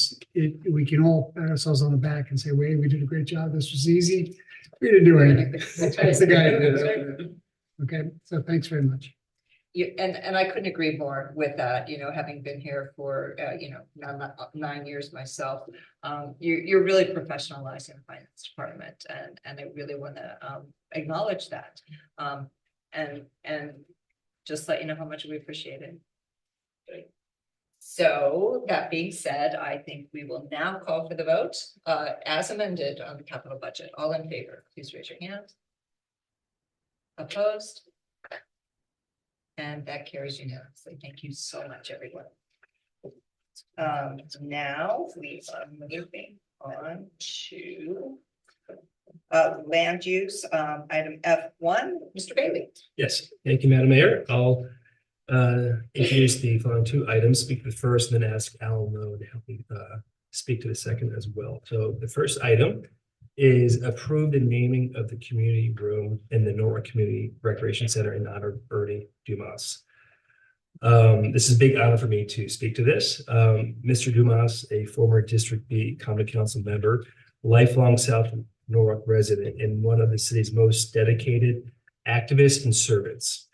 we can all pat ourselves on the back and say, wait, we did a great job. This was easy. We didn't do anything. That's the guy who did it. Okay, so thanks very much. and I couldn't agree more with that, having been here for, now 9 years myself. You're really professionalizing the finance department, and I really want to acknowledge that. And just let you know how much we appreciate it. So that being said, I think we will now call for the vote as amended on the capital budget. All in favor, please raise your hand. Opposed? And that carries unanimously. Thank you so much, everyone. Now we are moving on to land use, item F1, Mr. Bailey. Yes, thank you, Madam Mayor. I'll introduce the following two items, speak to the first, and then ask Alan Lowe to help me speak to the second as well. So the first item is approve the naming of the community room in the Norwalk Community Recreation Center in honor of Ernie Dumas. This is a big honor for me to speak to this. Mr. Dumas, a former District B Common Council member, lifelong South Norwalk resident, and one of the city's most dedicated activists and servants.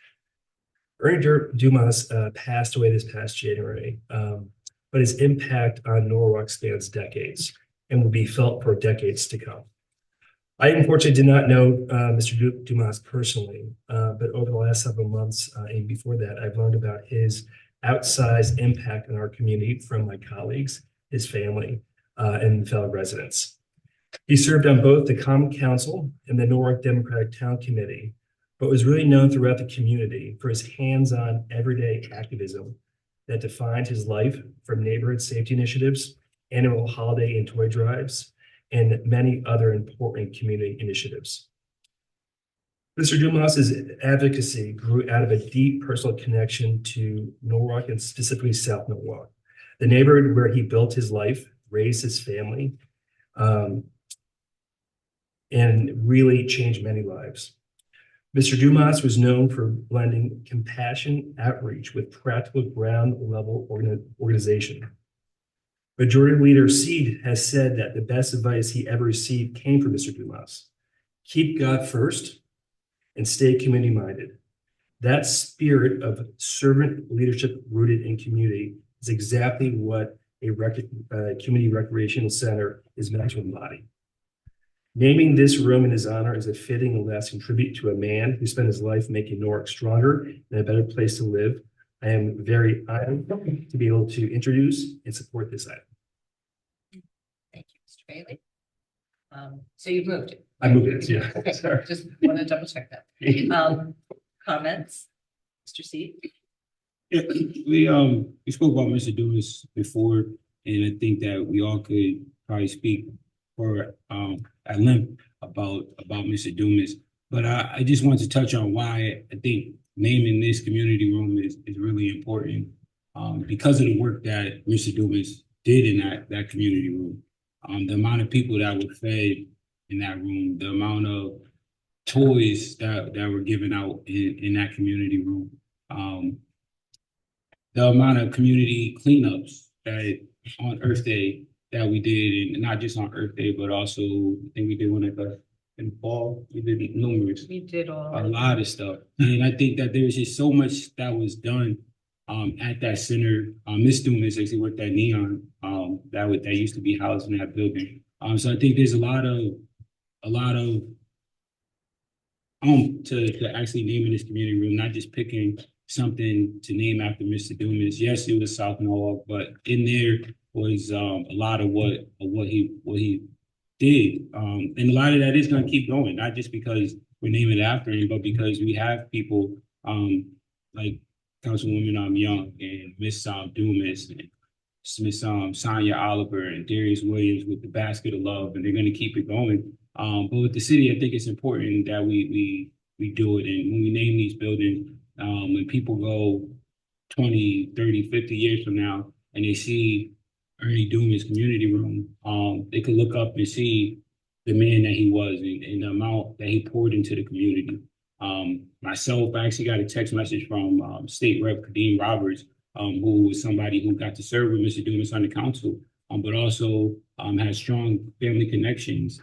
Ernie Dumas passed away this past January, but his impact on Norwalk spans decades and will be felt for decades to come. I unfortunately did not know Mr. Dumas personally, but over the last several months and before that, I've learned about his outsized impact on our community from my colleagues, his family, and fellow residents. He served on both the Common Council and the Norwalk Democratic Town Committee, but was really known throughout the community for his hands-on everyday activism that defined his life, from neighborhood safety initiatives, annual holiday and toy drives, and many other important community initiatives. Mr. Dumas's advocacy grew out of a deep personal connection to Norwalk, and specifically South Norwalk, the neighborhood where he built his life, raised his family, and really changed many lives. Mr. Dumas was known for blending compassion outreach with practical ground level organization. Majority Leader Seed has said that the best advice he ever received came from Mr. Dumas. Keep God first and stay community minded. That spirit of servant leadership rooted in community is exactly what a community recreational center is meant to embody. Naming this room in his honor is a fitting and lasting tribute to a man who spent his life making Norwalk stronger and a better place to live. I am very honored to be able to introduce and support this item. Thank you, Mr. Bailey. So you've moved it. I moved it, yeah. Okay, Sorry. just want to double check that. Comments, Mr. C? Yeah, we spoke about Mr. Dumas before, and I think that we all could probably speak for at length about Mr. Dumas. But I just want to touch on why I think naming this community room is really important, because of the work that Mr. Dumas did in that community room. The amount of people that were fed in that room, the amount of toys that were given out in that community room, the amount of community cleanups that on Earth Day that we did, and not just on Earth Day, but also I think we did one in the fall. We did numerous. We did a lot of stuff, and I think that there's just so much that was done at that center. Miss Dumas actually worked at Neon, that used to be housed in that building. So I think there's a lot of to actually naming this community room, not just picking something to name after Mr. Dumas. Yes, it was South Norwalk, but in there was a lot of what he did, and a lot of that is going to keep going, not just because we're naming it after him, but because we have people like Councilwoman Young and Miss Dumas and Miss Sonia Oliver and Darius Williams with the Basket of Love, and they're going to keep it going. But with the city, I think it's important that we do it, and when we name these buildings, when people go 20, 30, 50 years from now and they see Ernie Dumas Community Room, they could look up and see the man that he was and the amount that he poured into the community. Myself, I actually got a text message from State Rep Kadeem Roberts, who was somebody who got to serve with Mr. Dumas on the council, but also has strong family connections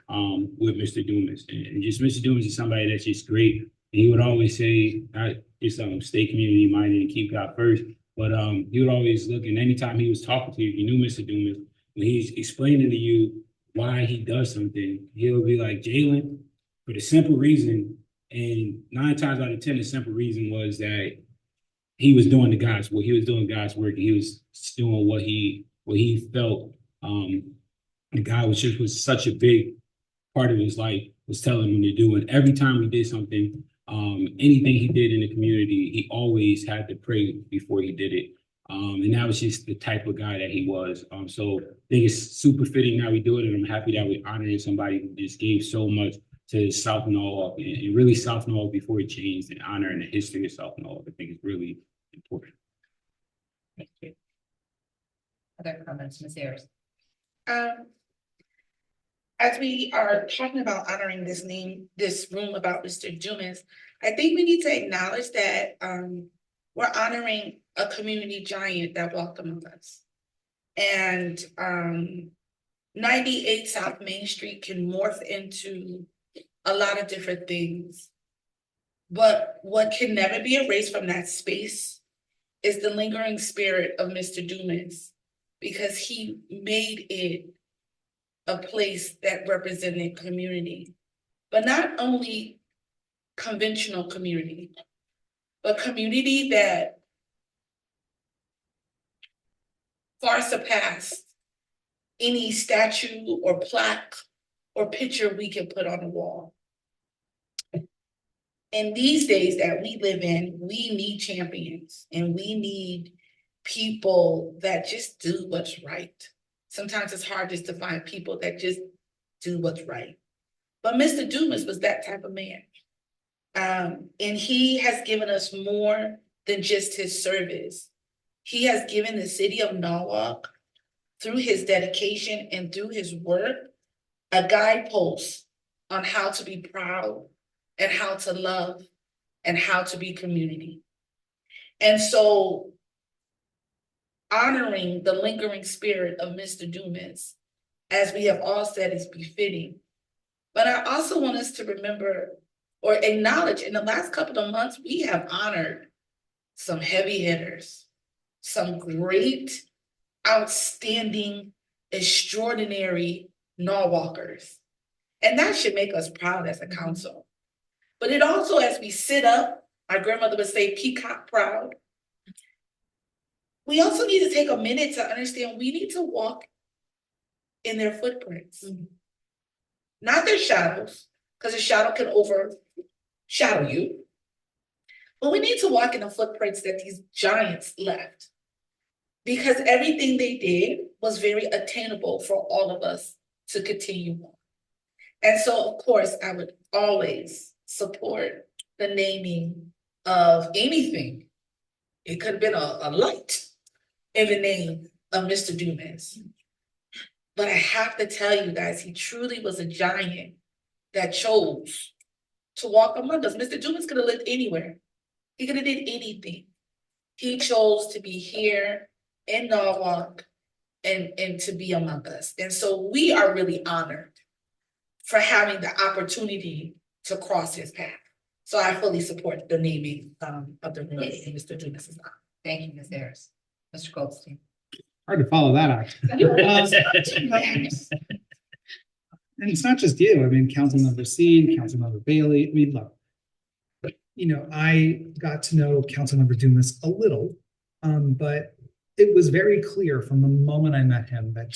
with Mr. Dumas. And just Mr. Dumas is somebody that's just great. And he would always say, just stay community minded and keep God first. But he would always look, and anytime he was talking to you, you knew Mr. Dumas, when he's explaining to you why he does something, he'll be like, Jalen, for the simple reason, and 9 times out of 10, the simple reason was that he was doing God's work. He was doing God's work, and he was doing what he felt. And God was such a big part of his life, was telling him to do. And every time he did something, anything he did in the community, he always had to pray before he did it. And that was just the type of guy that he was. So I think it's super fitting how we do it, and I'm happy that we're honoring somebody who just gave so much to South Norwalk, and really South Norwalk before it changed, and honoring the history of South Norwalk. I think it's really important. Thank you. Other comments, Ms. Ayers? As we are talking about honoring this room about Mr. Dumas, I think we need to acknowledge that we're honoring a community giant that walked among us. And 98 South Main Street can morph into a lot of different things. But what can never be erased from that space is the lingering spirit of Mr. Dumas, because he made it a place that represented community, but not only conventional community, but community that far surpassed any statue or plaque or picture we can put on the wall. In these days that we live in, we need champions, and we need people that just do what's right. Sometimes it's hard just to find people that just do what's right. But Mr. Dumas was that type of man. And he has given us more than just his service. He has given the city of Norwalk, through his dedication and through his work, a guidepost on how to be proud and how to love and how to be community. And so honoring the lingering spirit of Mr. Dumas, as we have all said, is befitting. But I also want us to remember or acknowledge, in the last couple of months, we have honored some heavy hitters, some great, outstanding, extraordinary Norwalkers. And that should make us proud as a council. But it also, as we sit up, my grandmother would say, peacock proud. We also need to take a minute to understand we need to walk in their footprints. Not their shadows, because a shadow can overshadow you. But we need to walk in the footprints that these giants left, because everything they did was very attainable for all of us to continue on. And so, of course, I would always support the naming of anything. It could have been a light in the name of Mr. Dumas. But I have to tell you guys, he truly was a giant that chose to walk among us. Mr. Dumas could have lived anywhere. He could have did anything. He chose to be here in Norwalk and to be among us. And so we are really honored for having the opportunity to cross his path. So I fully support the naming of the room in Mr. Dumas's honor. Thank you, Ms. Ayers. Mr. Goldstein. Hard to follow that out. And it's not just you. I mean, Councilmember Steen, Councilmember Bailey. I mean, look, I got to know Councilmember Dumas a little, but it was very clear from the moment I met him that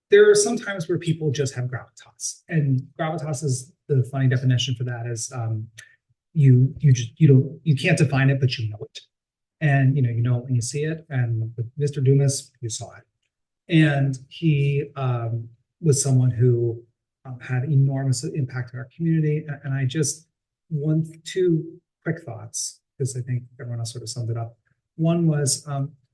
there are some times where people just have gravitas, and gravitas is the funny definition for that is you can't define it, but you know it. And you know it when you see it. And with Mr. Dumas, you saw it. And he was someone who had enormous impact on our community. And I just want 2 quick thoughts, because I think everyone else sort of summed it up. One was,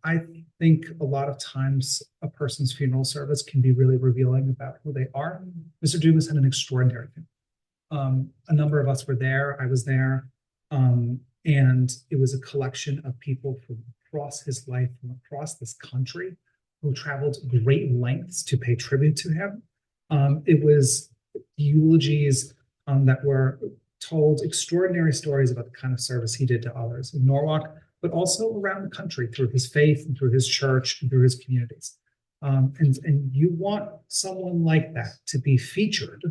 I think a lot of times a person's funeral service can be really revealing about who they are. Mr. Dumas had an extraordinary funeral. A number of us were there. I was there. And it was a collection of people from across his life, from across this country, who traveled great lengths to pay tribute to him. It was eulogies that were told extraordinary stories about the kind of service he did to others in Norwalk, but also around the country through his faith and through his church and through his communities. And you want someone like that to be featured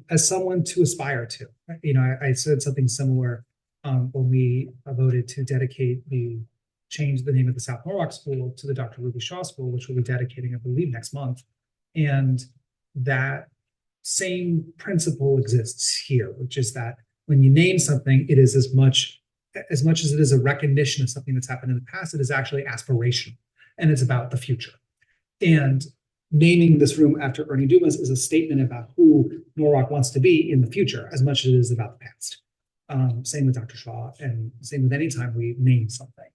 as someone to aspire to. You know, I said something similar when we voted to change the name of the South Norwalk School to the Dr. Ruby Shaw School, which we'll be dedicating, I believe, next month. And that same principle exists here, which is that when you name something, it is as much as it is a recognition of something that's happened in the past, it is actually aspirational, and it's about the future. And naming this room after Ernie Dumas is a statement about who Norwalk wants to be in the future, as much as it is about the past. Same with Dr. Shaw, and same with any time we name something.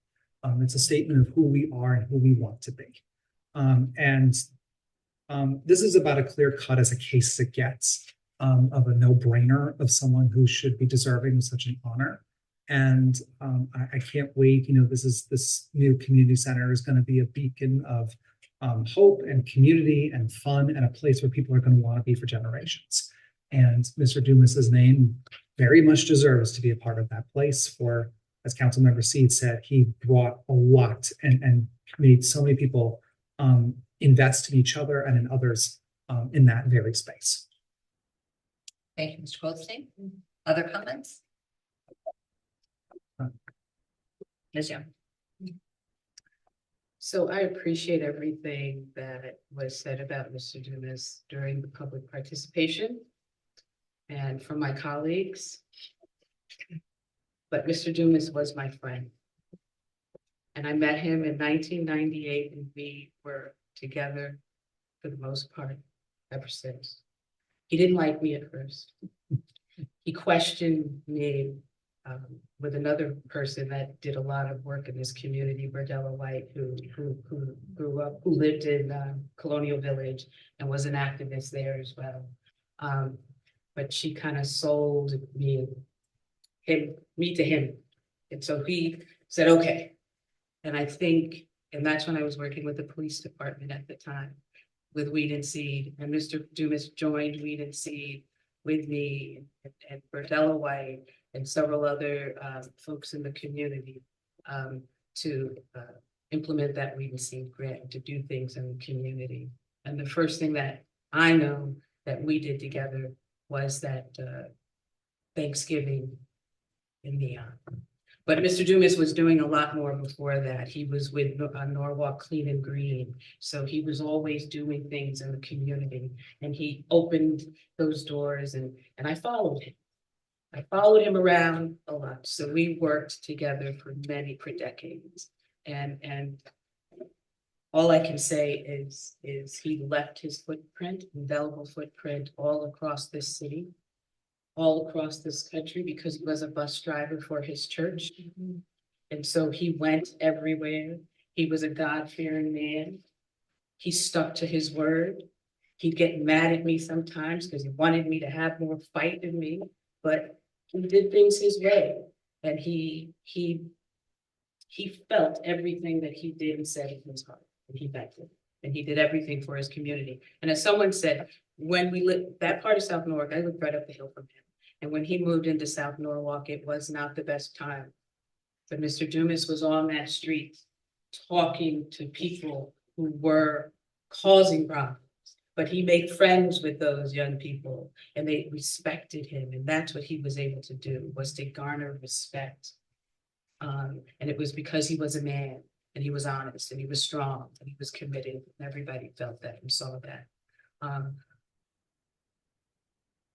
It's a statement of who we are and who we want to be. This is about a clear cut as a case as it gets of a no-brainer of someone who should be deserving of such an honor. And I can't wait. You know, this new community center is going to be a beacon of hope and community and fun, and a place where people are going to want to be for generations. And Mr. Dumas's name very much deserves to be a part of that place. For, as Councilmember Seed said, he brought a lot and made so many people invest in each other and in others in that very space. Thank you, Mr. Goldstein. Other comments? Ms. Young. So I appreciate everything that was said about Mr. Dumas during the public participation and from my colleagues. But Mr. Dumas was my friend. And I met him in 1998, and we were together for the most part ever since. He didn't like me at first. He questioned me with another person that did a lot of work in this community, Berdella White, who lived in Colonial Village and was an activist there as well. But she kind of sold me to him. And so he said, okay. And I think, and that's when I was working with the police department at the time with Weed and Seed, and Mr. Dumas joined Weed and Seed with me and Berdella White and several other folks in the community to implement that Weed and Seed grant and to do things in the community. And the first thing that I know that we did together was that Thanksgiving in Neon. But Mr. Dumas was doing a lot more before that. He was with Norwalk Clean and Green. So he was always doing things in the community, and he opened those doors, and I followed him. I followed him around a lot. So we worked together for decades. And all I can say is he left his footprint, indelible footprint, all across this city, all across this country, because he was a bus driver for his church. And so he went everywhere. He was a God-fearing man. He stuck to his word. He'd get mad at me sometimes because he wanted me to have more fight in me, but he did things his way. And he felt everything that he did and said in his heart, and he backed it. And he did everything for his community. And as someone said, when we lived that part of South Norwalk, I lived right up the hill from him. And when he moved into South Norwalk, it was not the best time. But Mr. Dumas was on that street talking to people who were causing problems. But he made friends with those young people, and they respected him. And that's what he was able to do, was to garner respect. And it was because he was a man, and he was honest, and he was strong, and he was committed. And everybody felt that and saw that.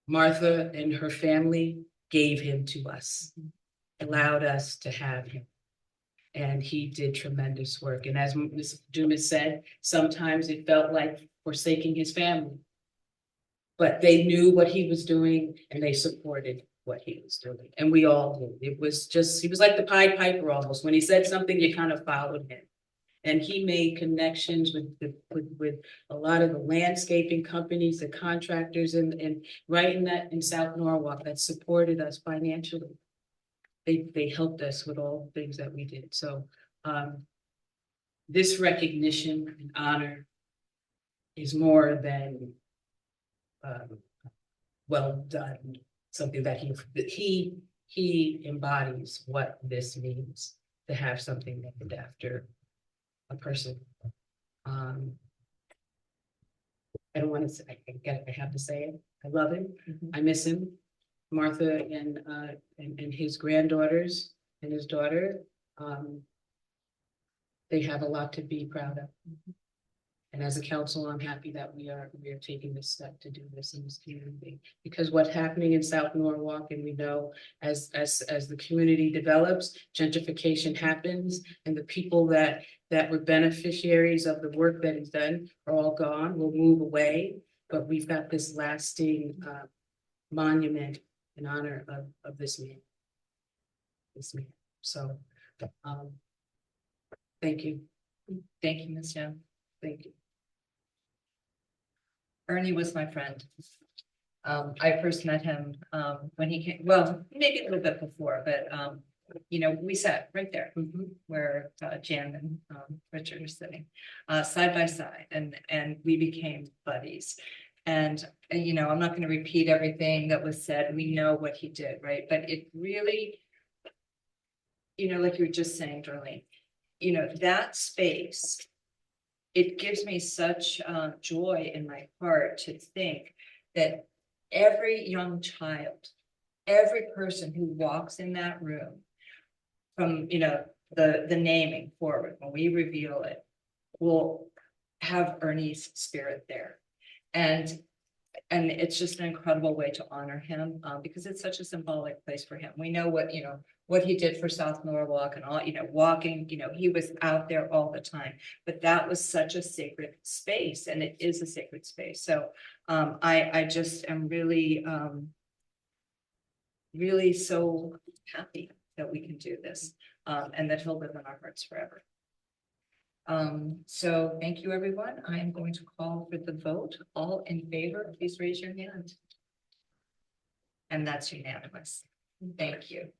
Martha and her family gave him to us, allowed us to have him. And he did tremendous work. And as Ms. Dumas said, sometimes it felt like forsaking his family. But they knew what he was doing, and they supported what he was doing. And we all did. It was just, he was like the Pied Piper almost. When he said something, you kind of followed him. And he made connections with a lot of the landscaping companies, the contractors, and right in South Norwalk that supported us financially. They helped us with all the things that we did. So this recognition and honor is more than well done. something that he embodies what this means to have something named after a person. I don't want to say, I have to say it. I love him. I miss him. Martha and his granddaughters and his daughter, they have a lot to be proud of. And as a council, I'm happy that we are taking this step to do this in this community. Because what's happening in South Norwalk, and we know as the community develops, gentrification happens, and the people that were beneficiaries of the work that is done are all gone, will move away. But we've got this lasting monument in honor of this man. So thank you. Thank you, Ms. Young. Thank you. Ernie was my friend. I first met him when he came, well, maybe a little bit before, but you know, we sat right there where Jan and Richard are sitting side by side, and we became buddies. And you know, I'm not going to repeat everything that was said. We know what he did, right? But it really, you know, like you were just saying, Darlene, you know, that space, it gives me such joy in my heart to think that every young child, every person who walks in that room, from, you know, the naming forward, when we reveal it, will have Ernie's spirit there. And it's just an incredible way to honor him, because it's such a symbolic place for him. We know what, you know, what he did for South Norwalk and all, you know, walking, you know, he was out there all the time, but that was such a sacred space, and it is a sacred space. So I just am really, really so happy that we can do this, and that he'll live in our hearts forever. So thank you, everyone. I am going to call for the vote. All in favor, please raise your hand. And that's unanimous. Thank you.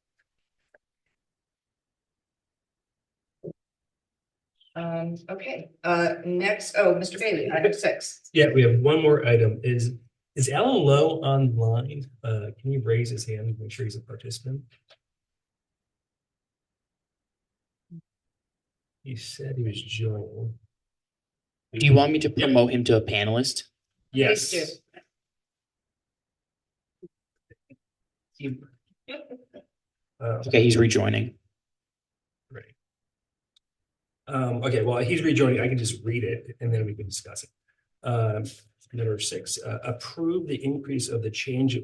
Okay, next, oh, Mr. Bailey, item 6. Yeah, we have one more item. Is Alan Lowe online? Can you raise his hand and make sure he's a participant? He said he was joining. Do you want me to promote him to a panelist? Yes. Please Okay, he's rejoining. Right. Okay, well, he's rejoining. I can just read it and then we can discuss it. Number 6, approve the increase of the change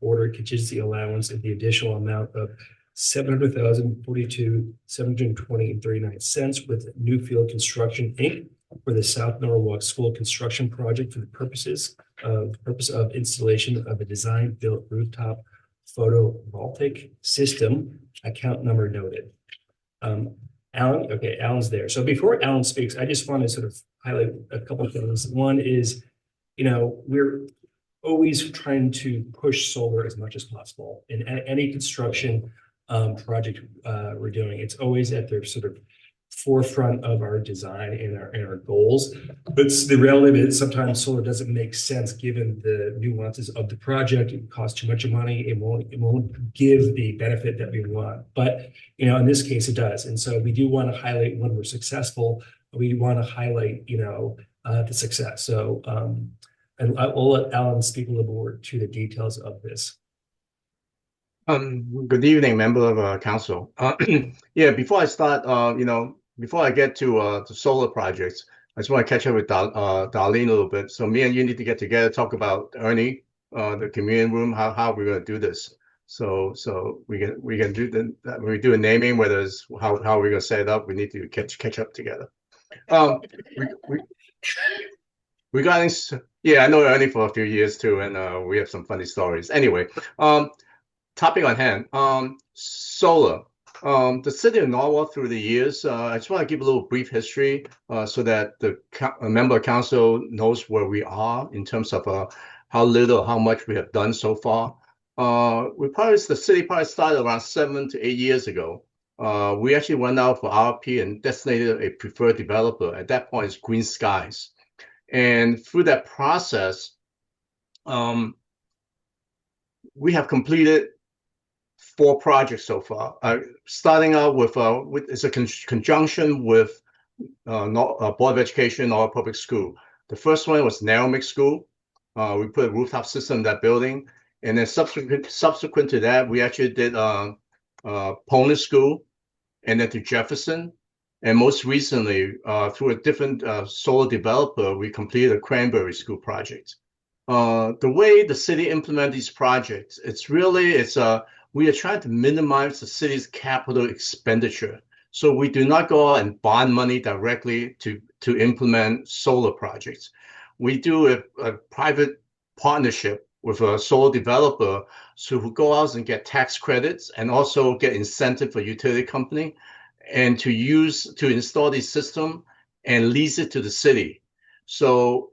order contingency allowance at the additional amount of $700,042,720.39 with Newfield Construction Inc. for the South Norwalk School construction project for the purpose of installation of a design-built rooftop photovoltaic system. Account number noted. Alan, okay, Alan's there. So before Alan speaks, I just want to sort of highlight a couple of things. One is, you know, we're always trying to push solar as much as possible in any construction project we're doing. It's always at the sort of forefront of our design and our goals. But the reality is sometimes solar doesn't make sense given the nuances of the project. It costs too much money. It won't give the benefit that we want. But you know, in this case, it does. And so we do want to highlight when we're successful. We want to highlight, you know, the success. So and I'll let Alan speak a little more to the details of this. Good evening, member of council. Yeah, before I start, you know, before I get to the solar projects, I just want to catch up with Darlene a little bit. So me and you need to get together, talk about Ernie, the community room, how we're going to do this. So we can do when we do a naming, whether it's how we're going to set it up, we need to catch up together. Regarding, yeah, I know Ernie for a few years too, and we have some funny stories. Anyway, topic on hand, solar. The city of Norwalk through the years, I just want to give a little brief history so that the member of council knows where we are in terms of how little, how much we have done so far. The city probably started around 7 to 8 years ago. We actually went out for RFP and designated a preferred developer. At that point, it's Green Skies. And through that process, we have completed 4 projects so far. Starting out with it's a conjunction with Board of Education or public school. The first one was Narrow School. We put a rooftop system in that building, and then subsequent to that, we actually did Pony School, and then to Jefferson, and most recently, through a different solar developer, we completed a Cranberry School project. The way the city implement these projects, we are trying to minimize the city's capital expenditure. So we do not go out and bond money directly to implement solar projects. We do a private partnership with a solar developer, so we go out and get tax credits and also get incentive for utility company, and to install the system and lease it to the city. So,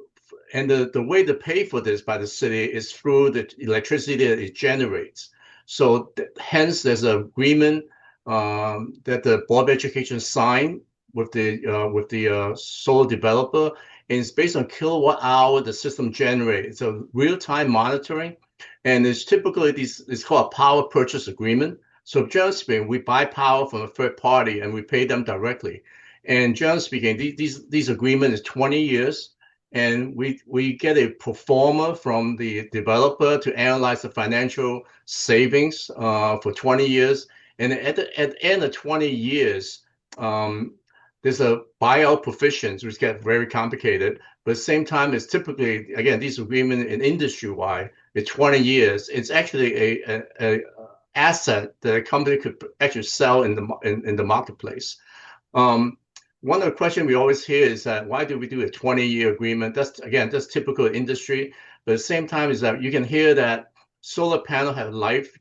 and the way to pay for this by the city is through the electricity that it generates. So hence there's an agreement that the Board of Education signed with the solar developer, and it's based on kilowatt hour the system generates. It's a real-time monitoring, and it's typically it's called a power purchase agreement. So generally speaking, we buy power from a third party and we pay them directly. And generally speaking, these agreements is 20 years, and we get a pro forma from the developer to analyze the financial savings for 20 years. And at the end of 20 years, there's a buyout provisions, which get very complicated. But at the same time, it's typically, again, these agreements in industry-wide, it's 20 years. It's actually a asset that a company could actually sell in the marketplace. One of the questions we always hear is that why do we do a 20-year agreement? That's typical industry. But at the same time, is that you can hear that solar panel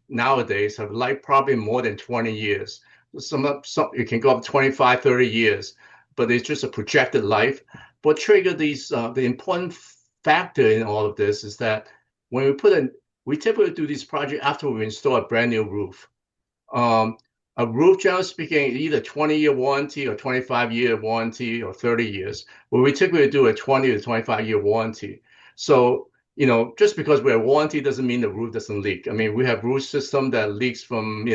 nowadays have life probably more than 20 years. Some it can go up 25, 30 years, but it's just a projected life. What triggered the important factor in all of this is that when we typically do these projects after we install a brand new roof. A roof, generally speaking, either 20-year warranty or 25-year warranty or 30 years. But we typically do a 20 to 25-year warranty. So, just because we have warranty doesn't mean the roof doesn't leak. I mean, we have roof system that leaks from,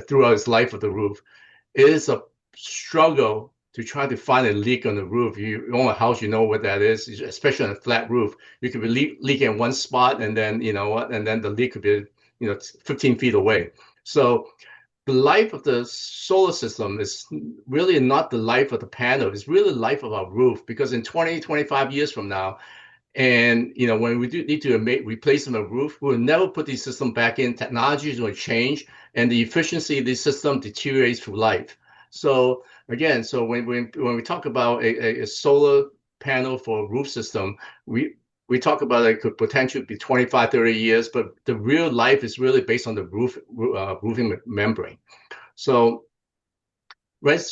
throughout its life of the roof. It is a struggle to try to find a leak on the roof. You own a house, you know what that is, especially on a flat roof. You could be leaking in one spot, and then, and then the leak could be, 15 feet away. So the life of the solar system is really not the life of the panel. It's really the life of our roof, because in 20, 25 years from now, and when we do need to replace the roof, we'll never put the system back in. Technology is going to change, and the efficiency of the system deteriorates through life. So again, when we talk about a solar panel for a roof system, we talk about it could potentially be 25, 30 years, but the real life is really based on the roofing membrane. So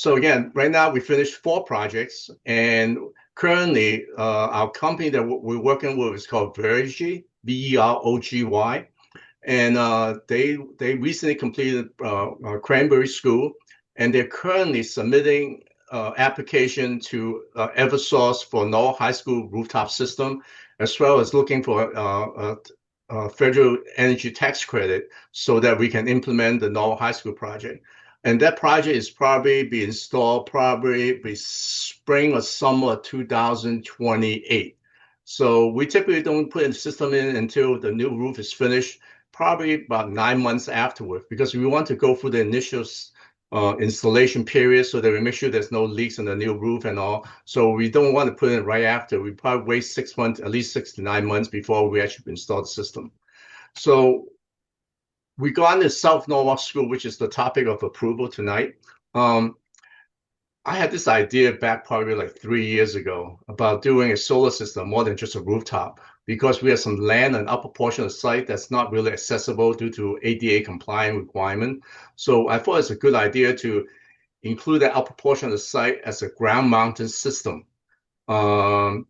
again, right now we finished 4 projects, and currently our company that we're working with is called Verogy, Verogy, and they recently completed Cranberry School, and they're currently submitting application to Eversource for Norwalk High School rooftop system, as well as looking for a federal energy tax credit so that we can implement the Norwalk High School project. And that project is probably be installed by spring or summer 2028. So we typically don't put a system in until the new roof is finished, probably about 9 months afterward, because we want to go through the initial installation period so that we make sure there's no leaks in the new roof and all. So we don't want to put it right after. We probably wait 6 months, at least 6 to 9 months before we actually install the system. So we got into South Norwalk School, which is the topic of approval tonight. I had this idea back probably like 3 years ago about doing a solar system more than just a rooftop, because we have some land and upper portion of the site that's not really accessible due to ADA compliant requirement. So I thought it's a good idea to include that upper portion of the site as a ground mounted system. And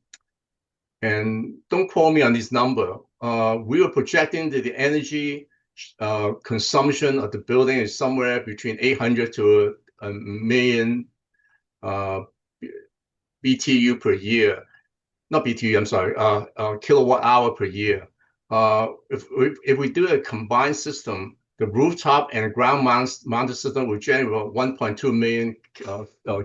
don't quote me on this number. We were projecting that the energy consumption of the building is somewhere between 800 to a million BTU per year. Not BTU, I'm sorry, kilowatt hour per year. If we do a combined system, the rooftop and ground mounted system will generate about 1.2 million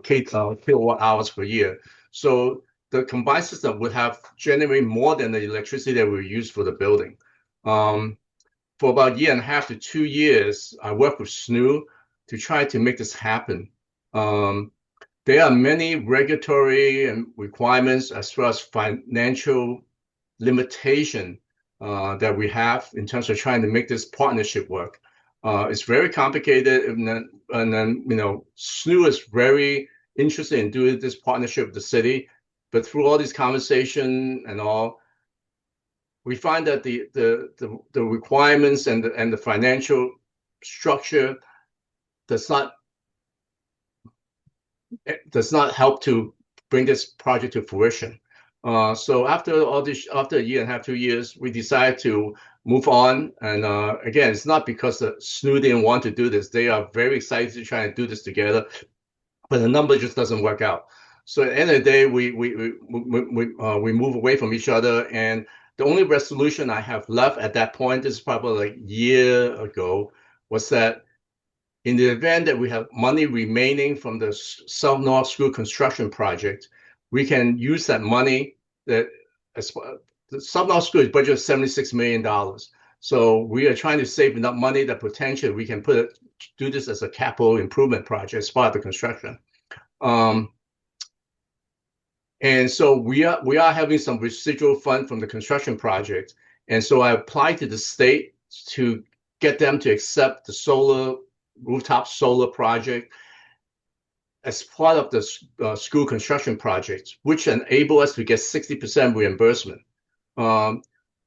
kilowatt hours per year. So the combined system would have generate more than the electricity that we use for the building. For about a year and a half to 2 years, I worked with SNU to try to make this happen. There are many regulatory and requirements as well as financial limitation that we have in terms of trying to make this partnership work. It's very complicated, and then SNU is very interested in doing this partnership with the city, but through all these conversations and all, we find that the requirements and the financial structure does not help to bring this project to fruition. So after a year and a half, 2 years, we decided to move on. And again, it's not because the SNU didn't want to do this. They are very excited to try and do this together, but the number just doesn't work out. So at the end of the day, we move away from each other. And the only resolution I have left at that point, this is probably like a year ago, was that in the event that we have money remaining from the South Norwalk School construction project, we can use that money. The South Norwalk School is budgeted $76 million. So we are trying to save enough money that potentially we can do this as a capital improvement project as part of the construction. And so we are having some residual fund from the construction project. And so I applied to the state to get them to accept the rooftop solar project as part of the school construction project, which enable us to get 60% reimbursement.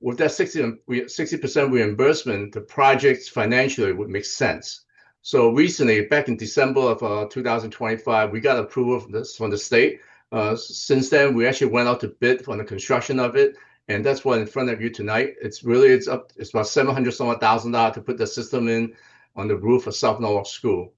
With that 60% reimbursement, the projects financially would make sense. So recently, back in December of 2025, we got approval from the state. Since then, we actually went out to bid on the construction of it, and that's what in front of you tonight. It's about $700,000 to put the system in on the roof of South Norwalk School.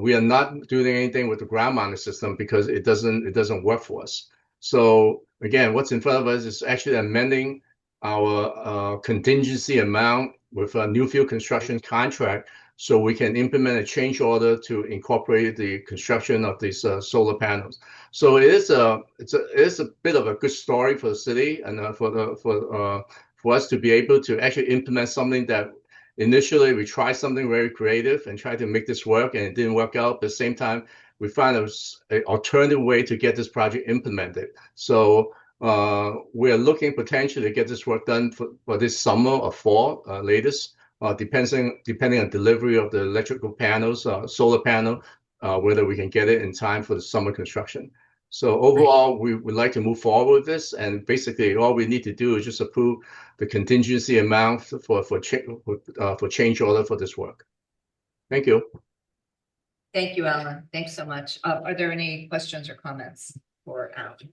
We are not doing anything with the ground mounted system because it doesn't work for us. So again, what's in front of us is actually amending our contingency amount with a new field construction contract, so we can implement a change order to incorporate the construction of these solar panels. So it is a bit of a good story for the city and for us to be able to actually implement something that initially we tried something very creative and tried to make this work, and it didn't work out. But at the same time, we found an alternative way to get this project implemented. So we're looking potentially to get this work done for this summer or fall latest, depending on delivery of the electrical panels, solar panel, whether we can get it in time for the summer construction. So overall, we would like to move forward with this, and basically all we need to do is just approve the contingency amount for change order for this work. Thank you. Thank you, Alan. Thanks so much. Are there any questions or comments for Alan?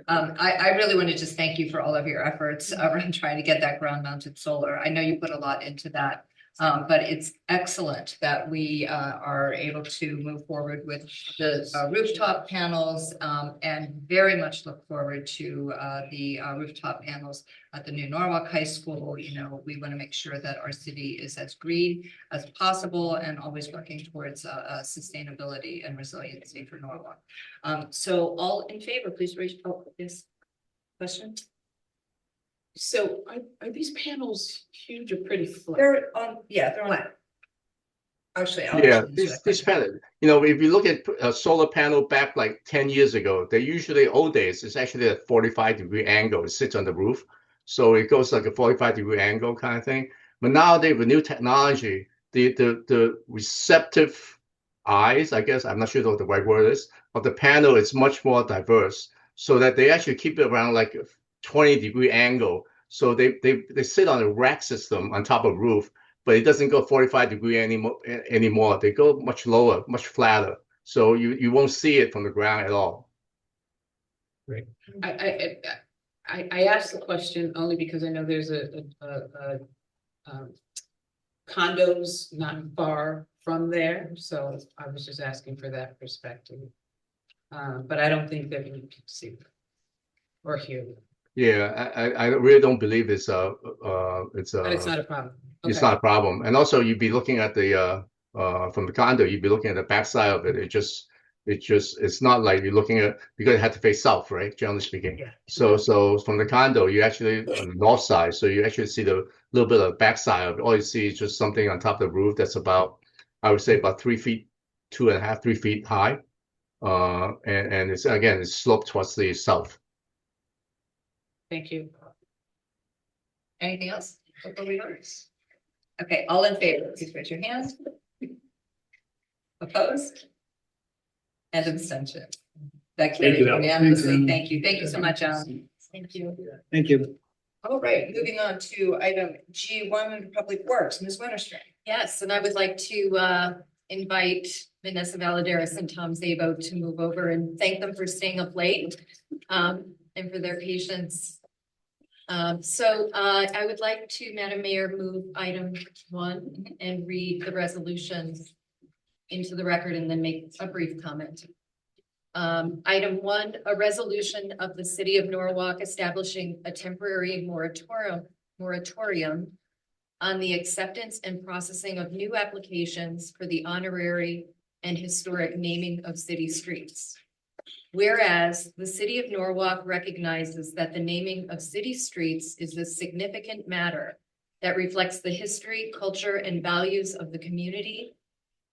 I really want to just thank you for all of your efforts around trying to get that ground mounted solar. I know you put a lot into that, but it's excellent that we are able to move forward with the rooftop panels, and very much look forward to the rooftop panels at the new Norwalk High School. You know, we want to make sure that our city is as green as possible and always working towards sustainability and resiliency for Norwalk. So all in favor, please raise, yes, question? So are these panels huge or pretty flat? They're on, yeah, they're on. Actually, this panel, if you look at a solar panel back like 10 years ago, they usually, old days, it's actually a 45-degree angle. It sits on the roof. So it goes like a 45-degree angle kind of thing. But nowadays with new technology, the receptive eyes, I guess, I'm not sure what the right word is, of the panel is much more diverse, so that they actually keep it around like a 20-degree angle. So they sit on a rack system on top of roof, but it doesn't go 45 degree anymore. They go much lower, much flatter. So you won't see it from the ground at all. Great. I asked the question only because I know there's condos not far from there. So I was just asking for that perspective. But I don't think that we can see or hear them. Yeah, I really don't believe it's But it's not a problem. it's Okay. not a problem. And also you'd be looking at the from the condo, you'd be looking at the backside of it. It's not like you're looking at, because it had to face south, right? Generally speaking. Yeah. So from the condo, you actually on the north side, so you actually see the little bit of backside of it. All you see is just something on top of the roof that's about, I would say about 3 feet, 2.5, 3 feet high. And it's again, it's sloped towards the south. Thank you. Anything else before we vote? Okay, all in favor, please raise your hands. Opposed? And abstention. That carries you, Al. unanimously. Thank you. Thank you so much, Alan. Thank you. Thank you. All right, moving on to item G1, Public Works, Ms. Winterstrom. Yes, and I would like to invite Vanessa Valadares and Tom Zabo to move over and thank them for staying up late and for their patience. I would like to, Madam Mayor, move item 1 and read the resolutions into the record and then make a brief comment. Item 1, a resolution of the City of Norwalk establishing a temporary moratorium on the acceptance and processing of new applications for the honorary and historic naming of city streets. Whereas the City of Norwalk recognizes that the naming of city streets is a significant matter that reflects the history, culture, and values of the community.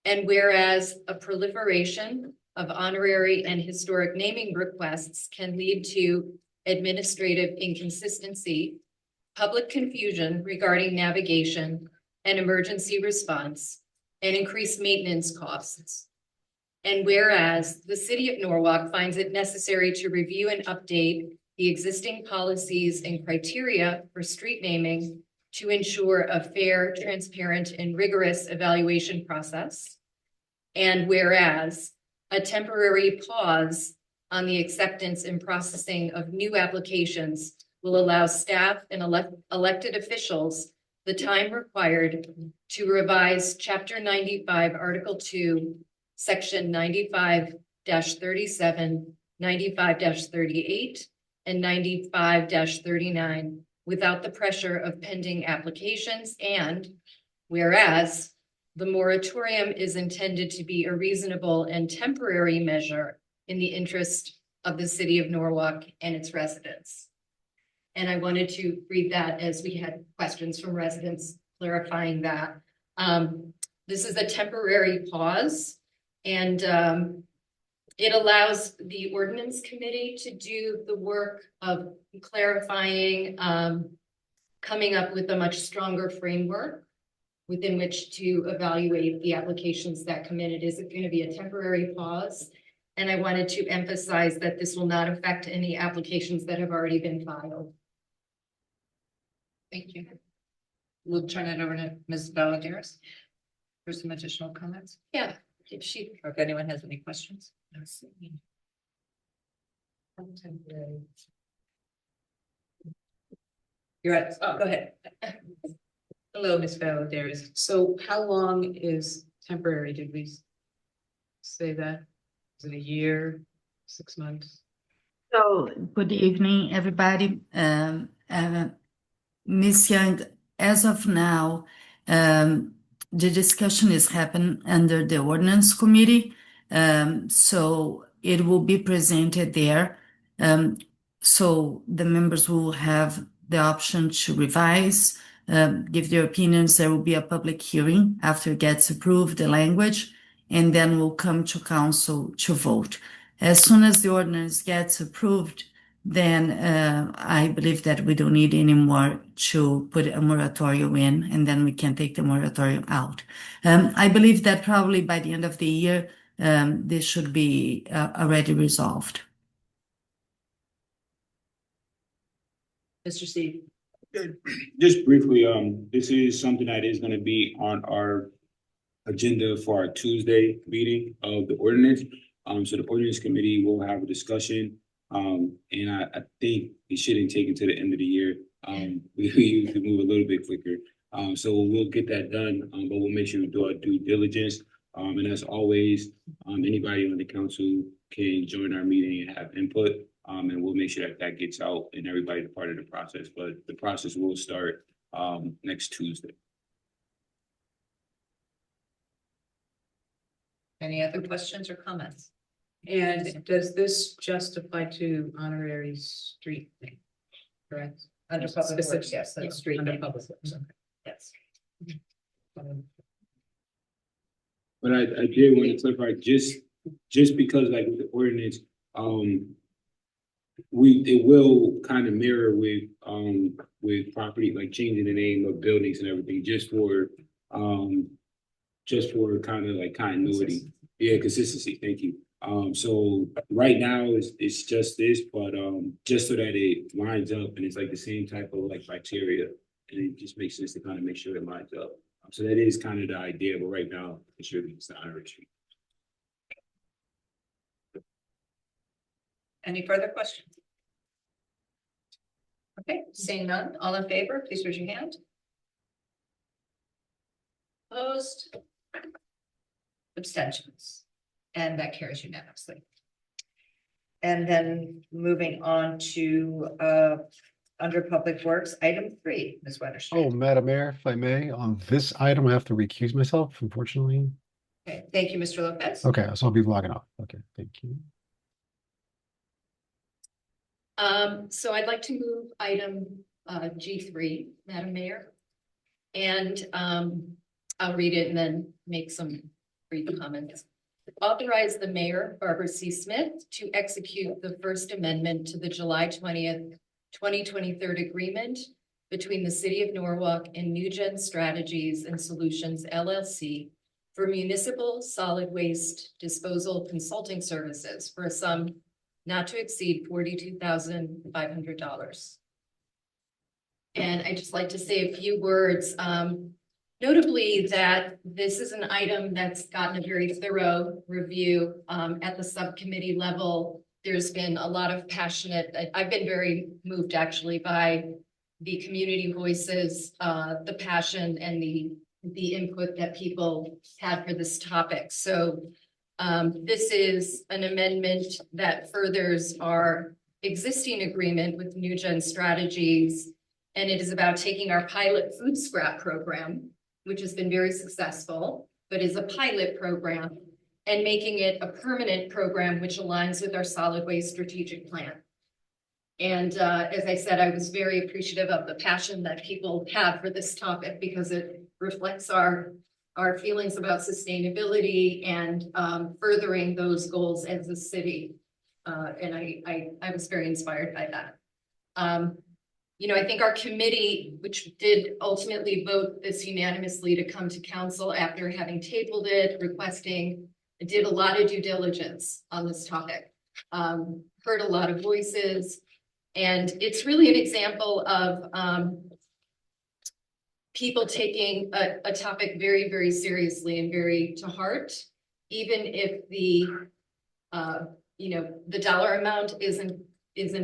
And whereas a proliferation of honorary and historic naming requests can lead to administrative inconsistency, public confusion regarding navigation and emergency response, and increased maintenance costs. And whereas the City of Norwalk finds it necessary to review and update the existing policies and criteria for street naming to ensure a fair, transparent, and rigorous evaluation process. And whereas a temporary pause on the acceptance and processing of new applications will allow staff and elected officials the time required to revise Chapter 95, Article 2, Section 95-37, 95-38, and 95-39 without the pressure of pending applications. And whereas the moratorium is intended to be a reasonable and temporary measure in the interest of the City of Norwalk and its residents. And I wanted to read that as we had questions from residents clarifying that. This is a temporary pause, and it allows the ordinance committee to do the work of clarifying, coming up with a much stronger framework within which to evaluate the applications that come in. It is going to be a temporary pause. And I wanted to emphasize that this will not affect any applications that have already been filed. Thank you. We'll turn it over to Ms. Valadares for some additional comments. Yeah, if she, Or if anyone has any questions. You're at, oh, go ahead. Hello, Ms. Valadares. So how long is temporary? Did we say that? Is it a year, 6 months? So, good evening, everybody. Ms. Young, as of now, the discussion is happening under the ordinance committee. So it will be presented there. So the members will have the option to revise, give their opinions. There will be a public hearing after it gets approved, the language, and then we'll come to council to vote. As soon as the ordinance gets approved, then I believe that we don't need any more to put a moratorium in, and then we can take the moratorium out. I believe that probably by the end of the year, this should be already resolved. Mr. Steve. Just briefly, this is something that is going to be on our agenda for our Tuesday meeting of the ordinance. So the ordinance committee will have a discussion. And I think it shouldn't take it to the end of the year. We usually move a little bit quicker. So we'll get that done, but we'll make sure we do our due diligence. And as always, anybody on the council can join our meeting and have input. And we'll make sure that that gets out and everybody's a part of the process, but the process will start next Tuesday. Any other questions or comments? And does this just apply to honorary street thing? Correct? Under public works, Specific- yes, that's yeah, street Under name. public works, okay. Yes. But I did want to clarify, just because like with the ordinance, it will kind of mirror with property, like changing the name of buildings and everything, just for kind of like continuity. Yeah, consistency, thank you. So right now it's just this, but just so that it lines up and it's like the same type of like criteria, and it just makes sense to kind of make sure it lines up. So that is kind of the idea, but right now it should be the honorary street. Any further questions? Okay, seeing none, all in favor, please raise your hand. Opposed? Abstentions? And that carries unanimously. And then moving on to under Public Works, item 3, Ms. Weatherstreet. Oh, Madam Mayor, if I may, on this item, I have to recuse myself, unfortunately. Okay, thank you, Mr. Lopez. Okay, so I'll be logging off. Okay, thank you. So I'd like to move item G3, Madam Mayor. And I'll read it and then make some brief comments. Authorize the mayor, Barbara C. Smith, to execute the First Amendment to the July 20th, 2023 agreement between the City of Norwalk and NewGen Strategies and Solutions, LLC, for municipal solid waste disposal consulting services for a sum not to exceed $42,500. And I'd just like to say a few words, notably that this is an item that's gotten a very thorough review at the subcommittee level. There's been a lot of passionate, I've been very moved actually by the community voices, the passion and the input that people had for this topic. So this is an amendment that furthers our existing agreement with NewGen Strategies, and it is about taking our pilot food scrap program, which has been very successful, but is a pilot program, and making it a permanent program which aligns with our solid waste strategic plan. And as I said, I was very appreciative of the passion that people have for this topic because it reflects our feelings about sustainability and furthering those goals as a city. And I was very inspired by that. You know, I think our committee, which did ultimately vote this unanimously to come to council after having tabled it, requesting, did a lot of due diligence on this topic, heard a lot of voices, and it's really an example of people taking a topic very, very seriously and very to heart, even if the, you know, the dollar amount isn't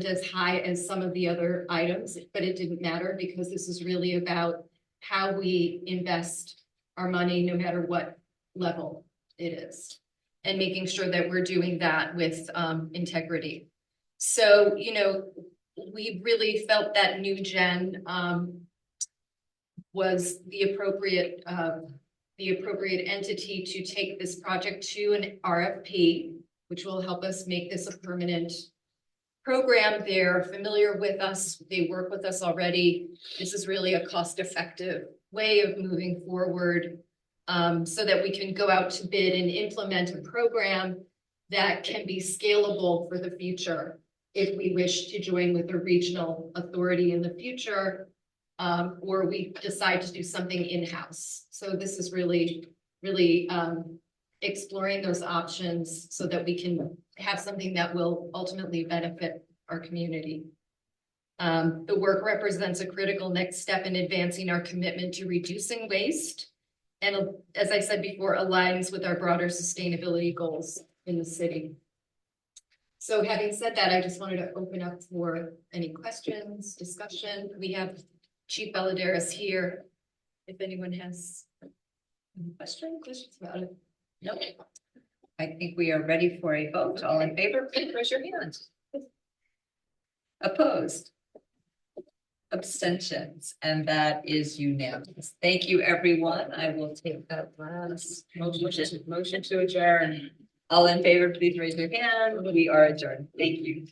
as high as some of the other items, but it didn't matter because this is really about how we invest our money, no matter what level it is, and making sure that we're doing that with integrity. So, you know, we really felt that NewGen was the appropriate entity to take this project to an RFP, which will help us make this a permanent program. They're familiar with us. They work with us already. This is really a cost-effective way of moving forward so that we can go out to bid and implement a program that can be scalable for the future if we wish to join with a regional authority in the future, or we decide to do something in-house. So this is really exploring those options so that we can have something that will ultimately benefit our community. The work represents a critical next step in advancing our commitment to reducing waste, and as I said before, aligns with our broader sustainability goals in the city. So having said that, I just wanted to open up for any questions, discussion. We have Chief Balladares here. If anyone has any questions about it. No. I think we are ready for a vote. All in favor, please raise your hand. Opposed? Abstentions, and that is unanimous. Thank you, everyone. I will take that last Motion to adjourn. All in favor, please raise your hand. We are adjourned. Thank you.